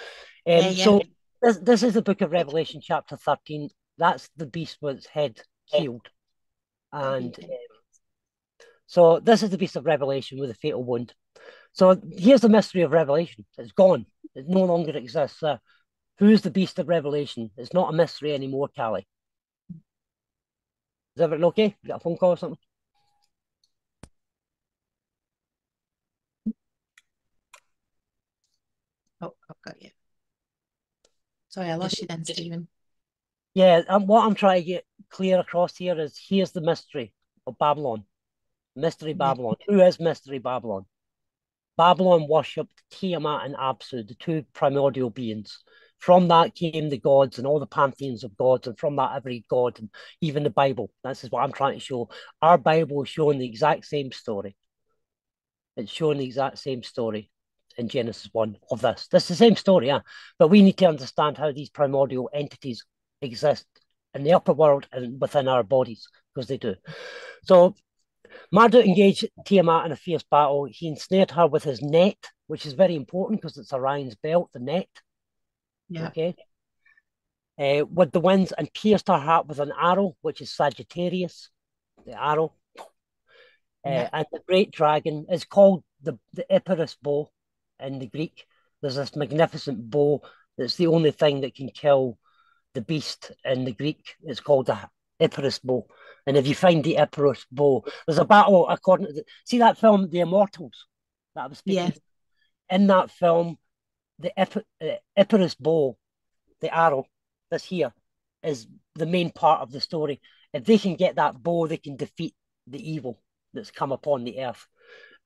Yeah. Yeah. so this is the book of Revelation, chapter 13. That's the beast with its head healed. And so this is the beast of Revelation with a fatal wound. So here's the mystery of Revelation. It's gone. It no longer exists. Who's the beast of Revelation? It's not a mystery anymore, Callie. Is everything okay? You got a phone call or something? Oh, I've got you. Sorry, I lost you then, Stephen. Yeah, what I'm trying to get clear across here is here's the mystery of Babylon. Mystery Yeah. Babylon. Who is Mystery Babylon? Babylon worshipped Tiamat and Apsu, the two primordial beings. From that came the gods and all the pantheons of gods, and from that every god, and even the Bible. This is what I'm trying to show. Our Bible is showing the exact same story. It's showing the exact same story in Genesis 1 of this. This is the same story, yeah. But we need to understand how these primordial entities exist in the upper world and within our bodies, because they do. So Marduk engaged Tiamat in a fierce battle. He ensnared her with his net, which is very important because it's Orion's belt, the net. Yeah. Okay. With the winds, and pierced her heart with an arrow, which is Sagittarius, the arrow. Yeah. And the great dragon is called the Epirus bow in the Greek. There's this magnificent bow that's the only thing that can kill the beast in the Greek. It's called the Epirus bow. And if you find the Epirus bow, there's a battle according to see that film, The Immortals, that I was Yeah. speaking. In that film, the Epirus bow, the arrow that's here, is the main part of the story. If they can get that bow, they can defeat the evil that's come upon the earth.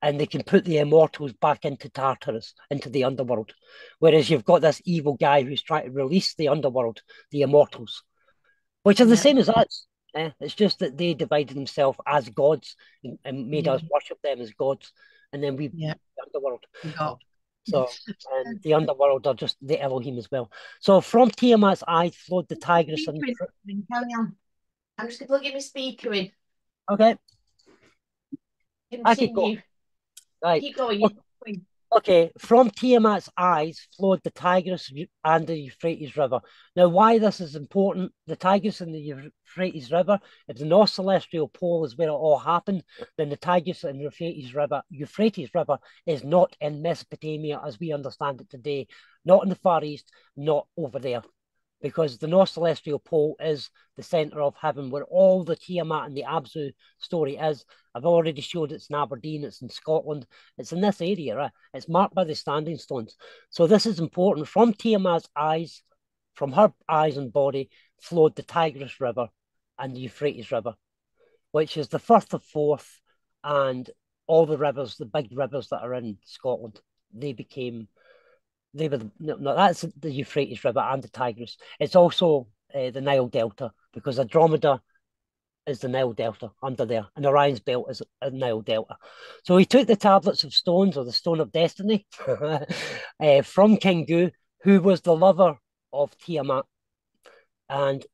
And they can put the immortals back into Tartarus, into the underworld. Whereas you've got this evil guy who's trying to release the underworld, the immortals. which are the Yeah. same as us. It's just that they divided themselves as gods and made us Yeah. worship them as gods, and then we Yeah. the underworld. We got. So, and the underworld are just the Elohim as well. So from Tiamat's eyes flowed the Tigris and Speaker in. Carry on. I'm just going to plug my speaker in. okay, I could go Continue. right. Keep going. Keep going. Okay, from Tiamat's eyes flowed the Tigris and the Euphrates River. Now, why this is important, the Tigris and the Euphrates River, if the North Celestial Pole is where it all happened, then the Tigris and Euphrates River is not in Mesopotamia as we understand it today, not in the Far East, not over there, because the North Celestial Pole is the center of heaven where all the Tiamat and the Abzu story is. I've already showed it's in Aberdeen, it's in Scotland, it's in this area, right? It's marked by the standing stones. So this is important. From Tiamat's eyes, from her eyes and body, flowed the Tigris River and the Euphrates River, which is the first of fourth, and all the rivers, the big rivers that are in Scotland, they were no, that's the Euphrates River and the Tigris. It's also the Nile Delta because Andromeda is the Nile Delta under there, and Orion's Belt is a Nile Delta. So he took the tablets of stones, or the Stone of Destiny, from Kingu, who was the lover of Tiamat, and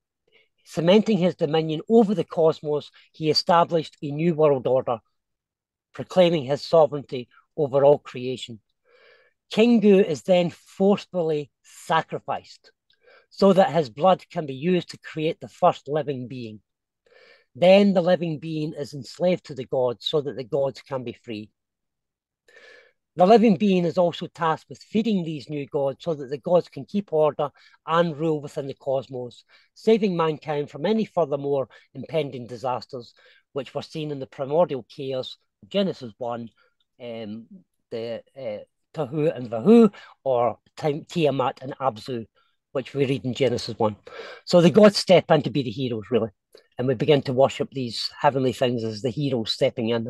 cementing his dominion over the cosmos, he established a new world order, proclaiming his sovereignty over all creation. Kingu is then forcefully sacrificed so that his blood can be used to create the first living being. Then the living being is enslaved to the gods so that the gods can be free. The living being is also tasked with feeding these new gods so that the gods can keep order and rule within the cosmos, saving mankind from any furthermore impending disasters, which were seen in the primordial chaos of Genesis 1, the Tahu and Vahu, or Tiamat and Abzu, which we read in Genesis 1. So the gods step in to be the heroes, really. And we begin to worship these heavenly things as the heroes stepping in.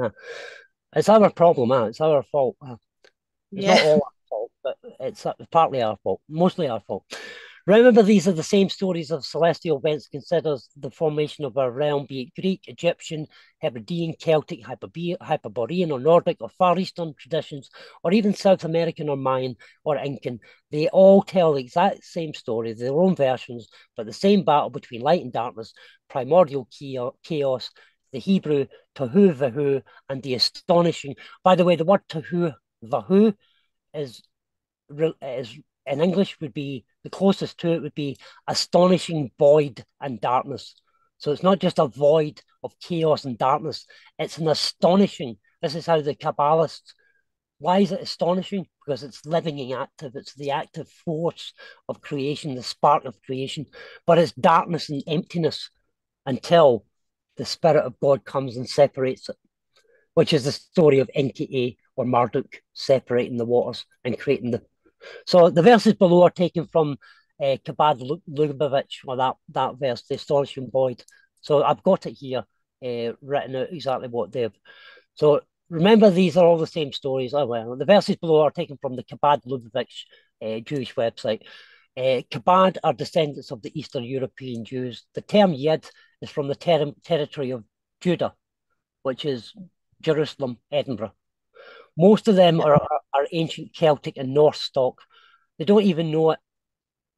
It's our problem, it's our fault. It's not Yeah. all our fault, but it's partly our fault, mostly our fault. Remember, these are the same stories of celestial events considered the formation of our realm, be it Greek, Egyptian, Hebridean, Celtic, Hyperborean, or Nordic, or Far Eastern traditions, or even South American, or Mayan, or Incan. They all tell the exact same story, their own versions, but the same battle between light and darkness, primordial chaos, the Hebrew Tohu Vahu, and the astonishing. By the way, the word Tohu Vahu is in English would be the closest to it would be astonishing void and darkness. So it's not just a void of chaos and darkness, it's an astonishing. This is how the Kabbalists. Why is it astonishing? Because it's living and active. It's the active force of creation, the spark of creation. But it's darkness and emptiness until the Spirit of God comes and separates it, which is the story of Enki or Marduk separating the waters and creating the. So the verses below are taken from Kabad Lubavitch, or that verse, the astonishing void. So I've got it here, written out exactly what they've. So remember, these are all the same stories. Oh well, the verses below are taken from the Kabad Lubavitch Jewish website. Kabad are descendants of the Eastern European Jews. The term Yid is from the territory of Judah, which is Jerusalem, Edinburgh. Most of them Yeah. are ancient Celtic and Norse stock. They don't even know it,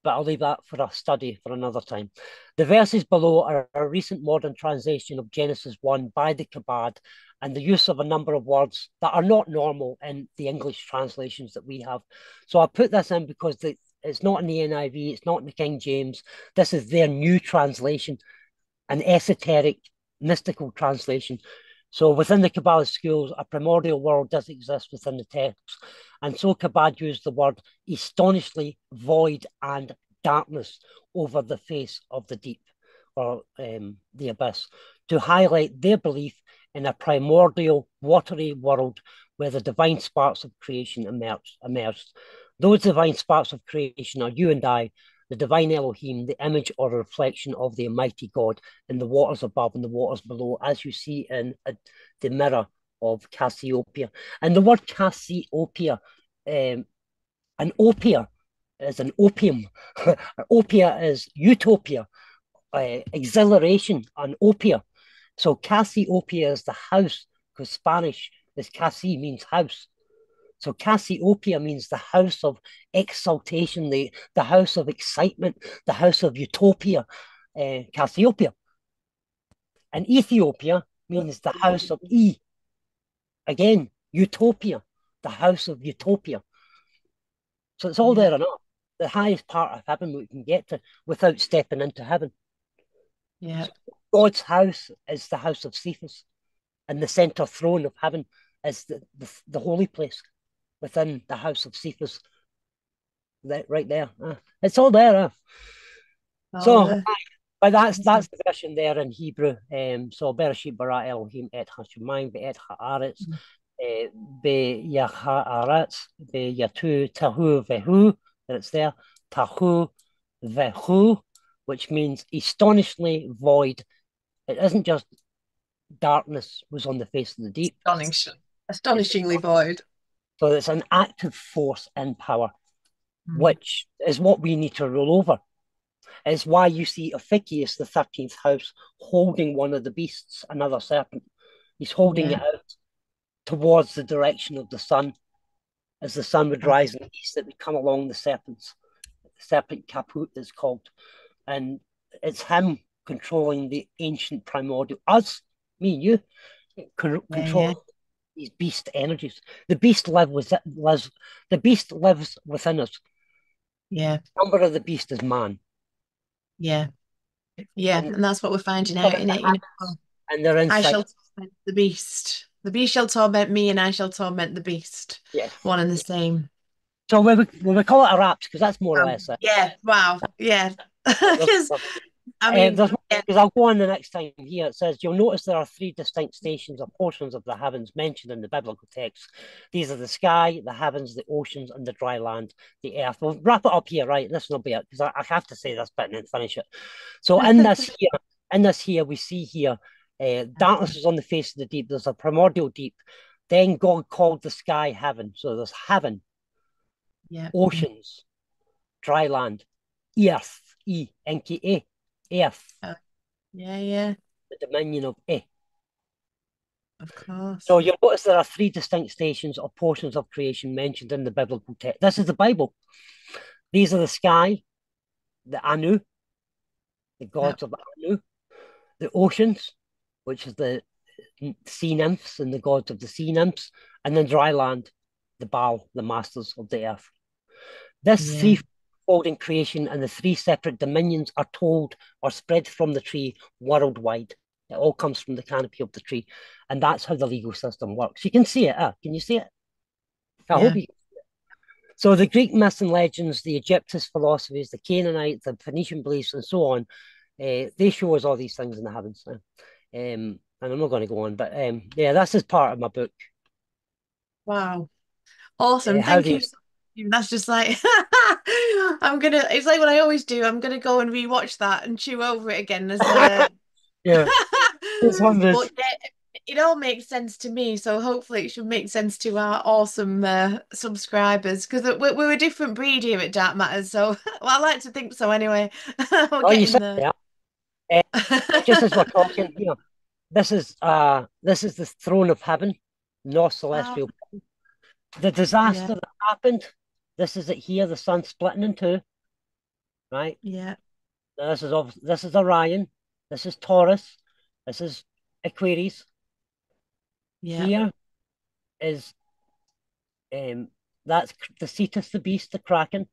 but I'll leave that for a study for another time. The verses below are a recent modern translation of Genesis 1 by the Kabad and the use of a number of words that are not normal in the English translations that we have. So I put this in because it's not in the NIV, it's not in the King James. This is their new translation, an esoteric, mystical translation. So within the Kabbalah schools, a primordial world does exist within the text. And so Kabbalah used the word astonishingly void and darkness over the face of the deep, or the abyss, to highlight their belief in a primordial, watery world where the divine sparks of creation emerged. Those divine sparks of creation are you and I, the divine Elohim, the image or reflection of the Almighty God in the waters above and the waters below, as you see in the mirror of Cassiopeia. And the word Cassiopeia, an opia is an opium. Opia is utopia, exhilaration and opia. So Cassiopeia is the house, because Spanish is Casi means house. So Cassiopeia means the house of exaltation, the house of excitement, the house of utopia, Cassiopeia. And Ethiopia means the house of E. Again, utopia, the house of utopia. So it's all Yeah. there enough. The highest part of heaven we can get to without stepping into heaven. Yeah. So God's house is the house of Cephas, and the center throne of heaven is the holy place within the house of Cephas, right there. It's all there. All So, there. but that's Awesome. the version there in Hebrew. So Bereshit bara Elohim et hashemayim ve'et haaretz be yatu tahu vehu. And it's there tahu vehu, which means astonishingly void. It isn't just darkness was on the face of the deep. Astonishing. It's Astonishingly void. So it's an active force in power, Mm. which is what we need to rule over. It's why you see Ophiuchus, the 13th house, holding one of the beasts, another serpent. He's holding Yeah. it out towards the direction of the sun. As the sun would rise in the east, it would come along the serpents. The serpent caput is called. And it's him controlling the ancient primordial, us, me and you, Yeah. control Yeah. these beast energies. The beast the beast lives within us. Yeah. The number of the beast is man. Yeah. Yeah. And And that's what we're finding out in it. and their I insight. shall torment the beast. The beast shall torment me, and I shall torment the beast. Yes. One and the same. So we call it a wraps because that's more or less it. Yeah. Wow. Yeah. There's, Because I mean, there's yeah. because I'll go on the next time here. It says you'll notice there are three distinct stations or portions of the heavens mentioned in the biblical text. These are the sky, the heavens, the oceans, and the dry land, the earth. We'll wrap it up here, right? This will be it because I have to say this bit and then finish it. So in this here, we see here, darkness is on the face of the deep. There's a primordial deep. Then God called the sky heaven. So there's heaven, Yeah. oceans, dry land, earth, E-N-K-A, earth, Oh, yeah. Yeah. the dominion of E. Of course. So you'll notice there are three distinct stations or portions of creation mentioned in the biblical text. This is the Bible. These are the sky, the Anu, the Yeah. gods of Anu, the oceans, which is the sea nymphs and the gods of the sea nymphs, and then dry land, the Baal, the masters of the earth. This Yeah. threefold in creation and the three separate dominions are told or spread from the tree worldwide. It all comes from the canopy of the tree. And that's how the legal system works. You can see it. Can you see it? I hope Yeah. you. So the Greek myths and legends, the Egyptist philosophies, the Canaanite, the Phoenician beliefs, and so on, they show us all these things in the heavens. And I'm not going to go on, but yeah, that's as part of my book. Wow. Awesome. How Thank do you? you. That's just like it's like what I always do. I'm gonna go and rewatch that and chew over it again as Yeah, there's hundreds. but yeah, it all makes sense to me. So hopefully it should make sense to our awesome subscribers because we're a different breed here at Dark Matters. So well, I like to think so anyway. We're Oh, you getting said there. that. Just as we're talking, this is the throne of heaven, North Oh, Celestial. The yeah, disaster that happened. This is it here. The sun splitting in two. Right. yeah, Now this is Orion. This is Taurus. This is Aquarius. yeah. Here is that's the Cetus, the beast, the Kraken.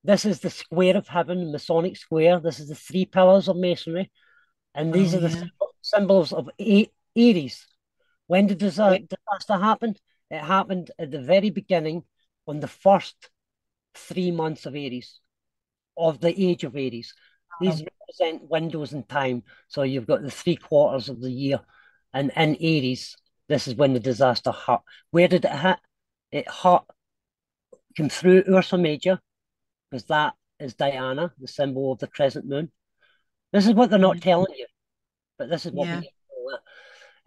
This is the square of heaven, Masonic square. This is the three pillars of masonry, and Oh, these are the yeah. symbols of Aries. When did this disaster happen? It happened at the very beginning on the first 3 months of Aries, of the age of Aries. Wow. These represent windows in time. So you've got the 3 quarters of the year. And in Aries, this is when the disaster hit. Where did it hit? It hit, came through Ursa Major, because that is Diana, the symbol of the crescent moon. This is what they're Yeah, not telling you, but this is what we yeah, need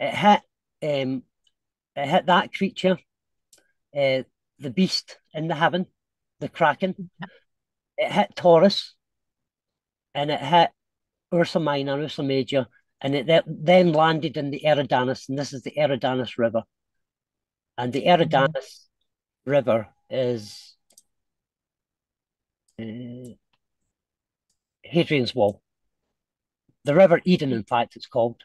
to know. Um, it hit that creature, uh, the beast in the heaven, the Kraken. It hit Taurus, and it hit Ursa Minor, Ursa Major, and then landed in the Eridanus, and this is the Eridanus River. And the Eridanus River is Hadrian's Wall. The River Eden, in fact, it's called.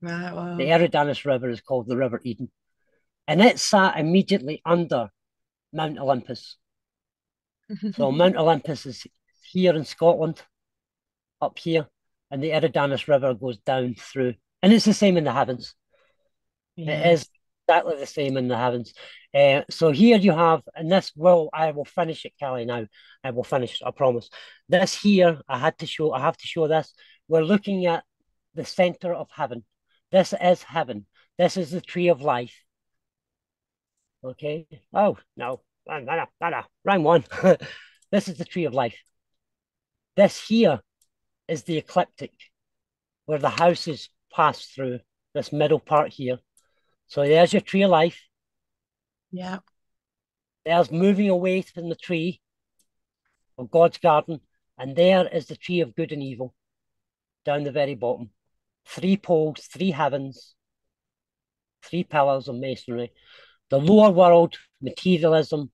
Right. The Wow. Eridanus River is called the River Eden. And it sat immediately under Mount Olympus. So Mount Olympus is here in Scotland, up here, and the Eridanus River goes down through. And it's the same in the heavens. It Yeah. is exactly the same in the heavens. So here you have, and this will, I will finish it, Kelly, now. I will finish, I promise. This here, I have to show this. We're looking at the center of heaven. This is heaven. This is the tree of life. Okay. Oh, no. Wrong one. This is the tree of life. This here is the ecliptic, where the houses pass through this middle part here. So there's your tree of life. Yeah. There's moving away from the tree of God's garden. And there is the tree of good and evil down the very bottom. 3 poles, 3 heavens, 3 pillars of masonry. The lower world, materialism,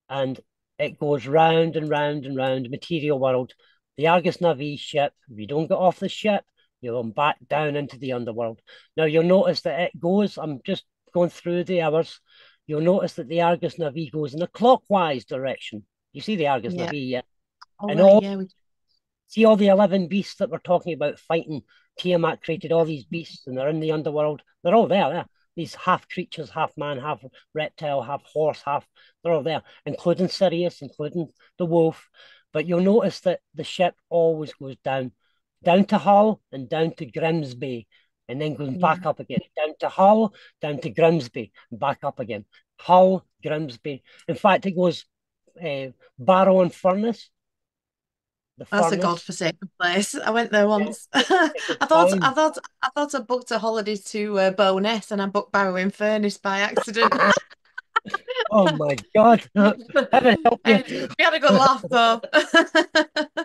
and it goes round and round and round, material world. The Argus Navi ship, if you don't get off the ship, you'll come back down into the underworld. Now you'll notice that it goes, I'm just going through the hours, you'll notice that the Argus Navi goes in a clockwise direction. You see the Argus Yeah. Navi, yeah? All And right. all Yeah. see all the 11 beasts that we're talking about fighting. Tiamat created all these beasts and they're in the underworld. They're all there. These half creatures, half man, half reptile, half horse, they're all there, including Sirius, including the wolf. But you'll notice that the ship always goes down to Hull and down to Grimsby, and then goes Yeah. back up again. Down to Hull, down to Grimsby, and back up again. Hull, Grimsby. In fact, it goes Barrow and Furness, the That's a furnace. godforsaken place. I went there Yeah, once. it goes down. I thought I booked a holiday to Bowness and I booked Barrow in Furness by accident. Oh my God. Heaven help you. We had a good laugh though.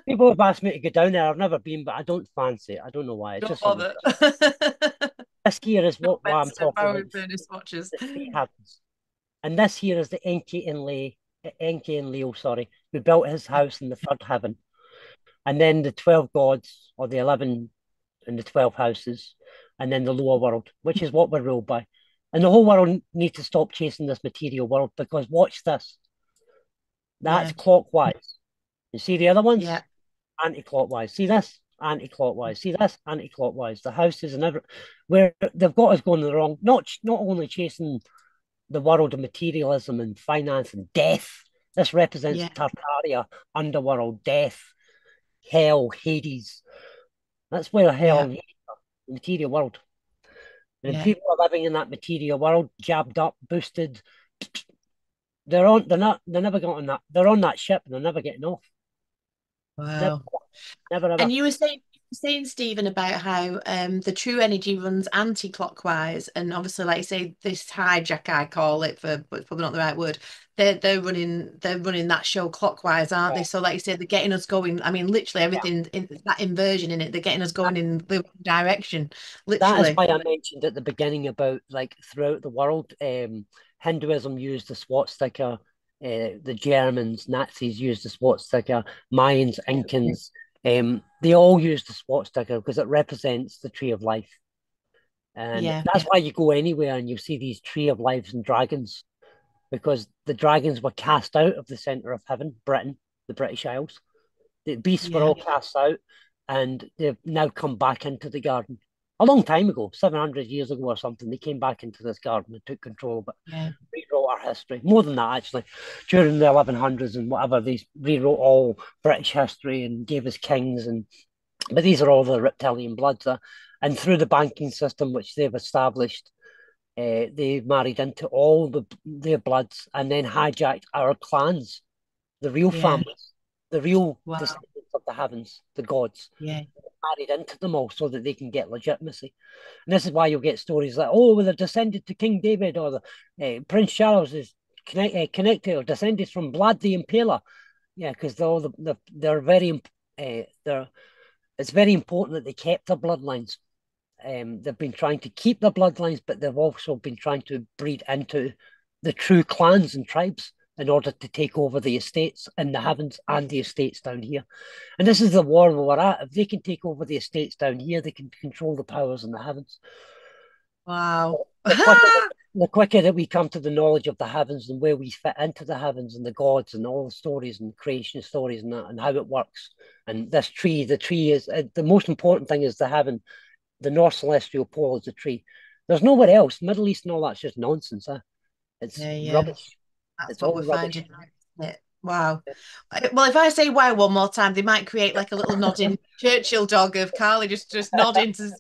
People have asked me to go down there. I've never been, but I don't fancy it. I don't know why. It's Don't just something. bother. This here is Not what I'm Bedstead, talking Barrow about. in Furness watches. The 3 heavens. And this here is the Enki and Leo, sorry, who built his house in the 3rd heaven. And then the 12 gods, or the 11 and the 12 houses, and then the lower world, which is what we're ruled by. And the whole world needs to stop chasing this material world, because watch this. That's Yeah. clockwise. You see the other Yeah. ones? Anti-clockwise. See this? Anti-clockwise. See this? Anti-clockwise. The houses and every where they've got us going the wrong. Not only chasing the world of materialism and finance and death. This represents Yeah. Tartaria, underworld, death, hell, Hades. That's where hell Yeah. and Hades are, the material world. And Yeah. people are living in that material world, jabbed up, boosted. They're never getting on that. They're on that ship and they're never getting off. Never, Wow. never ever. And you were saying, Stephen, about how the true energy runs anti-clockwise, and obviously, like you say, this hijack, I call it, but it's probably not the right word. They're running that show clockwise, aren't they? So, like you said, they're getting us going. I mean, literally Yeah. everything in that inversion in it, they're getting us going in the direction, That is literally. why I mentioned at the beginning about like throughout the world, Hinduism used the swastika, the Germans, Nazis used the swastika, Mayans, Incans, they all used the swastika because it represents the tree of life. And Yeah, that's why you go anywhere and you see these tree of lives and dragons, because the dragons were cast out of the center of heaven, Britain, the British Isles. The beasts were yeah, all cast out and they've now come back into the garden. A long time ago, 700 years ago or something, they came back into this garden and took control of it, yeah, rewrote our history. More than that, actually. During the 1100s and whatever, they rewrote all British history and gave us kings. But these are all the reptilian bloods. And through the banking system, which they've established, they married into all their bloods and then hijacked our clans, the real yeah. families, the real Wow. descendants of the heavens, the gods, Yeah, married into them all so that they can get legitimacy. And this is why you'll get stories like, oh, well, they're descended to King David, or Prince Charles is connected or descended from Vlad the Impaler. Yeah, because they're very, they're it's very important that they kept their bloodlines. They've been trying to keep their bloodlines, but they've also been trying to breed into the true clans and tribes in order to take over the estates in the heavens and the estates down here. And this is the war we're at. If they can take over the estates down here, they can control the powers in the heavens. Wow. The quicker, the quicker that we come to the knowledge of the heavens and where we fit into the heavens and the gods and all the stories and creation stories and that and how it works. And this tree, the tree is the most important thing is the heaven, the North Celestial Pole is the tree. There's nowhere else. Middle East and all that's just nonsense. Huh? It's Yeah, yeah. rubbish. That's It's what all we're rubbish. finding out, isn't it? Wow. Well, if I say wow one more time, they might create like a little nodding Churchill dog of Carly just nodding to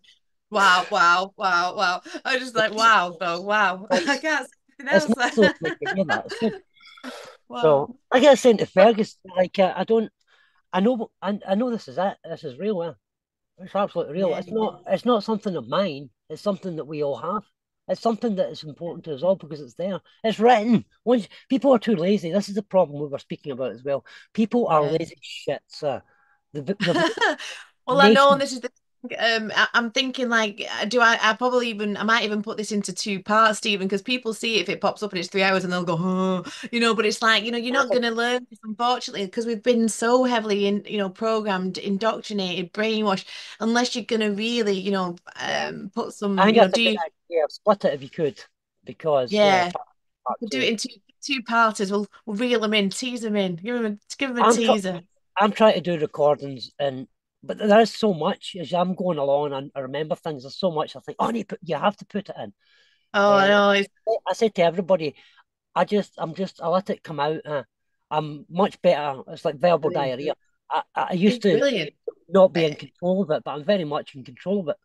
wow, wow, wow, wow. I just like wow, though, wow. I It's, can't say it's anything not else. so like to hear that. It's good. Wow. So I get saying to Fergus, like I don't, I know this is it. This is real. It's absolutely real. Yeah. It's not something of mine. It's something that we all have. It's something that is important to us all because it's there. It's written. Once people are too lazy, this is the problem we were speaking about as well. People are Yeah. lazy shits. The Well, I know, and nation. this is the I'm thinking like, do I probably even I might even put this into two parts, Stephen, because people see it if it pops up and it's 3 hours and they'll go, oh, but it's like, you're not going to learn this, unfortunately, because we've been so heavily programmed, indoctrinated, brainwashed, unless you're going to really, Yeah, put I some, think that's a do good you, idea. Split it if you could, because yeah, yeah, part we'll do it two. in two parters. We'll reel them in, tease them in, give them a I'm tr teaser. I'm trying to do recordings and but there is so much as I'm going along and I remember things. There's so much I think, oh, you have to put it in. Oh, I Um, know, I said to everybody, I let it come out. I'm much better. It's like verbal diarrhea. I used it's to brilliant. not be in control of it, but I'm very much in control of it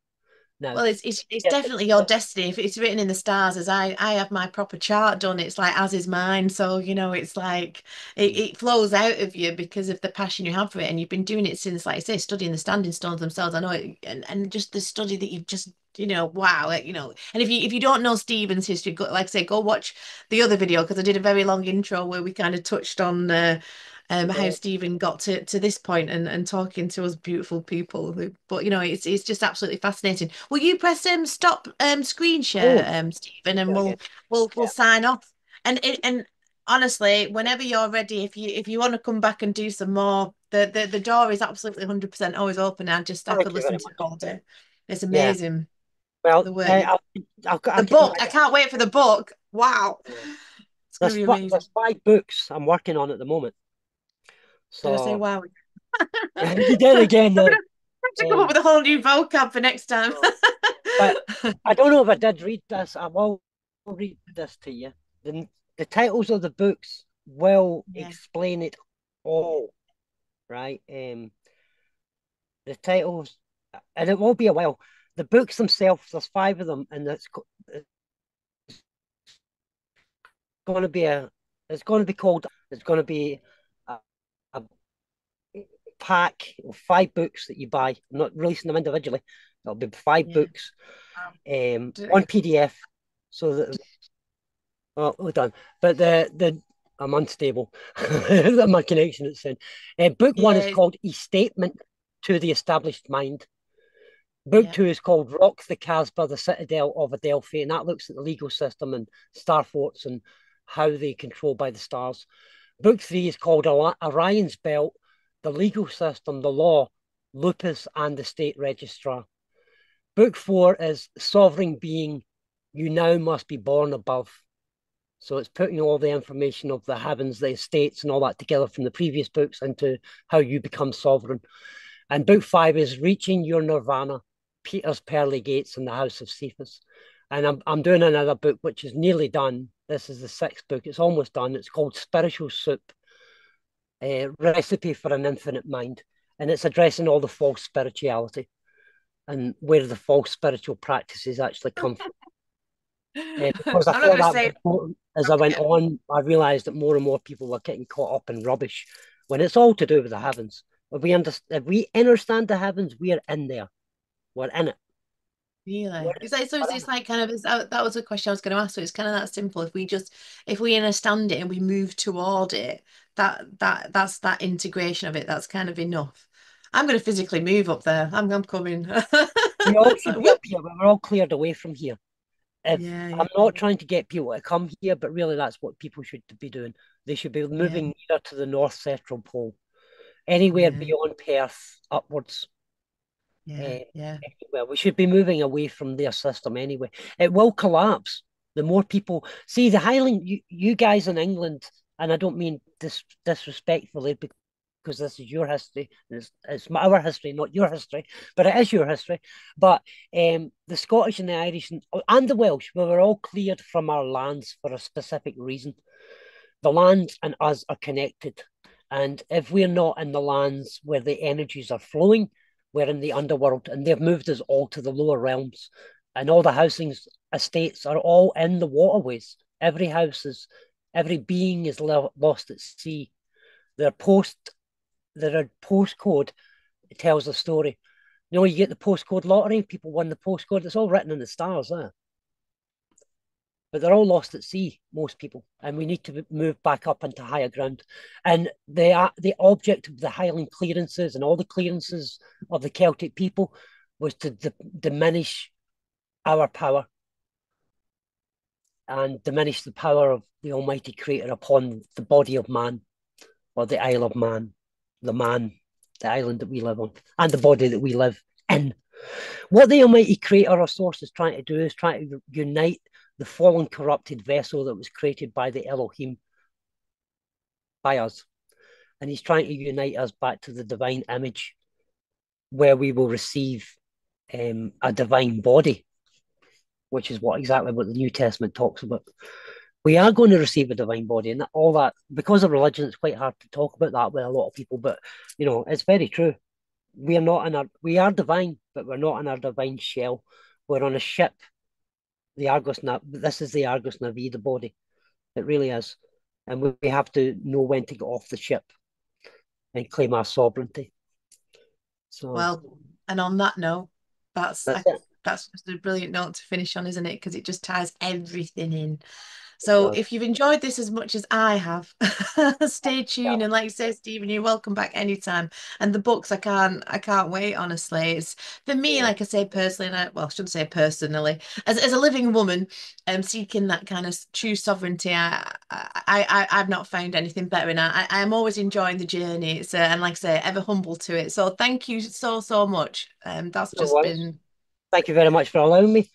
now. Well, it's Yeah, definitely your destiny. If it's written in the stars, as I have my proper chart done, it's like as is mine. So, it's like it flows out of you because of the passion you have for it. And you've been doing it since, like I say, studying the standing stones themselves. I know it, and just the study that you've just, wow, like, and if you don't know Stephen's history, go, like I say, go watch the other video because I did a very long intro where we kind of touched on how yeah. Stephen got to this point and talking to us beautiful people but it's just absolutely fascinating. Will you press stop screen share, Oh, Stephen, and yeah, again. we'll Yeah. sign off. And honestly, whenever you're ready, if you want to come back and do some more, the door is absolutely 100% always open. I could Thank you listen very to it much. all day. It's Yeah. amazing Well, the work you I'll the get. book. I can't wait for the book. Wow. It's gonna be amazing. There's 5 books I'm working on at the moment. Did I say So wow? you did it again though. Have to come up with Um, a whole new vocab for next time. so, but I don't know if I did read this. I will read this to you. The titles of the books will Yeah, explain it all, right? The titles, and it will be a while. The books themselves, there's 5 of them, and it's going to be it's going to be called, it's going to be a, a pack of 5 books that you buy. I'm not releasing them individually. It'll be five yeah. books, D- on PDF, so that oh, hold on. But the I'm unstable. My connection is saying. Book one is Yeah, called A Statement to the Established Mind. Book yeah, two is called Rock the Casbah, the Citadel of Adelphi, and that looks at the legal system and star forts and how they control by the stars. Book three is called Orion's Belt, the legal system, the law, Lupus, and the state registrar. Book four is Sovereign Being, you now must be born above. So it's putting all the information of the heavens, the estates, and all that together from the previous books into how you become sovereign. And book five is Reaching Your Nirvana, Peter's Pearly Gates and the House of Cephas. And I'm doing another book which is nearly done. This is the 6th book. It's almost done. It's called Spiritual Soup, Recipe for an Infinite Mind. And it's addressing all the false spirituality and where the false spiritual practices actually come from. Because I I'm not thought going to that was say important. As I went on, I realised that more and more people were getting caught up in rubbish when it's all to do with the heavens. If we understand the heavens, we are in there. We're in it. We're really. in It's it. like so. We're in It's it. like kind of that was a question I was going to ask. So it's kind of that simple. If we understand it and we move toward it, that's that integration of it. That's kind of enough. I'm going to physically move up there. I'm coming. We all should be Whoop. up here, but we're all cleared away from here. If Yeah, I'm yeah, not trying to get people to come here, but really that's what people should be doing. They should be yeah, moving nearer to the North Central Pole, anywhere yeah, beyond Perth upwards. yeah, Uh, yeah, well, we should be moving away from their system anyway. It will collapse. The more people see the Highland, you guys in England, and I don't mean disrespectfully because this is your history. It's our history, not your history, but it is your history. But the Scottish and the Irish and the Welsh, we were all cleared from our lands for a specific reason. The land and us are connected. And if we're not in the lands where the energies are flowing, we're in the underworld. And they've moved us all to the lower realms. And all the housing estates are all in the waterways. Every house is, every being is lost at sea. Their postcode tells a story. You know, you get the postcode lottery, people win the postcode. It's all written in the stars there. But they're all lost at sea, most people, and we need to move back up into higher ground. And the object of the Highland clearances and all the clearances of the Celtic people was to diminish our power and diminish the power of the Almighty Creator upon the body of man, or the Isle of Man, the island that we live on, and the body that we live in. What the Almighty Creator or Source is trying to do is trying to unite the fallen, corrupted vessel that was created by the Elohim, by us. And He's trying to unite us back to the divine image where we will receive a divine body, which is exactly what the New Testament talks about. We are going to receive a divine body, and all that, because of religion, it's quite hard to talk about that with a lot of people, but it's very true. We are divine, but we're not in our divine shell. We're on a ship, the Argos. This is the Argos Navi, the body. It really is, and we have to know when to get off the ship and claim our sovereignty. So well, and on that note, that's that's it. that's just a brilliant note to finish on, isn't it? Because it just ties everything in. It So does. if you've enjoyed this as much as I have, stay Yeah. tuned. And like you say, Stephen, you're welcome back anytime. And the books, I can't wait, honestly. It's for me, Yeah. like I say personally, and well, I shouldn't say personally, as a living woman, seeking that kind of true sovereignty, I've not found anything better. And I am always enjoying the journey. It's and like I say, ever humble to it. So thank you so, so much. That's No just worries. been, Thank you very much for allowing me.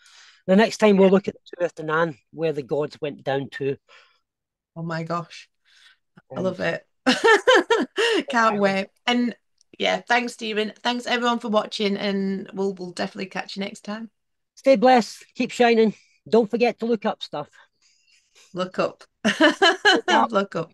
The next time yeah. we'll look at the Tuath Nan, where the gods went down to. Oh my gosh. I And love it. Can't wait. And yeah, thanks, Stephen. Thanks everyone for watching, and we'll definitely catch you next time. stay blessed, keep shining. Don't forget to look up stuff. Look up. Look up. Look up.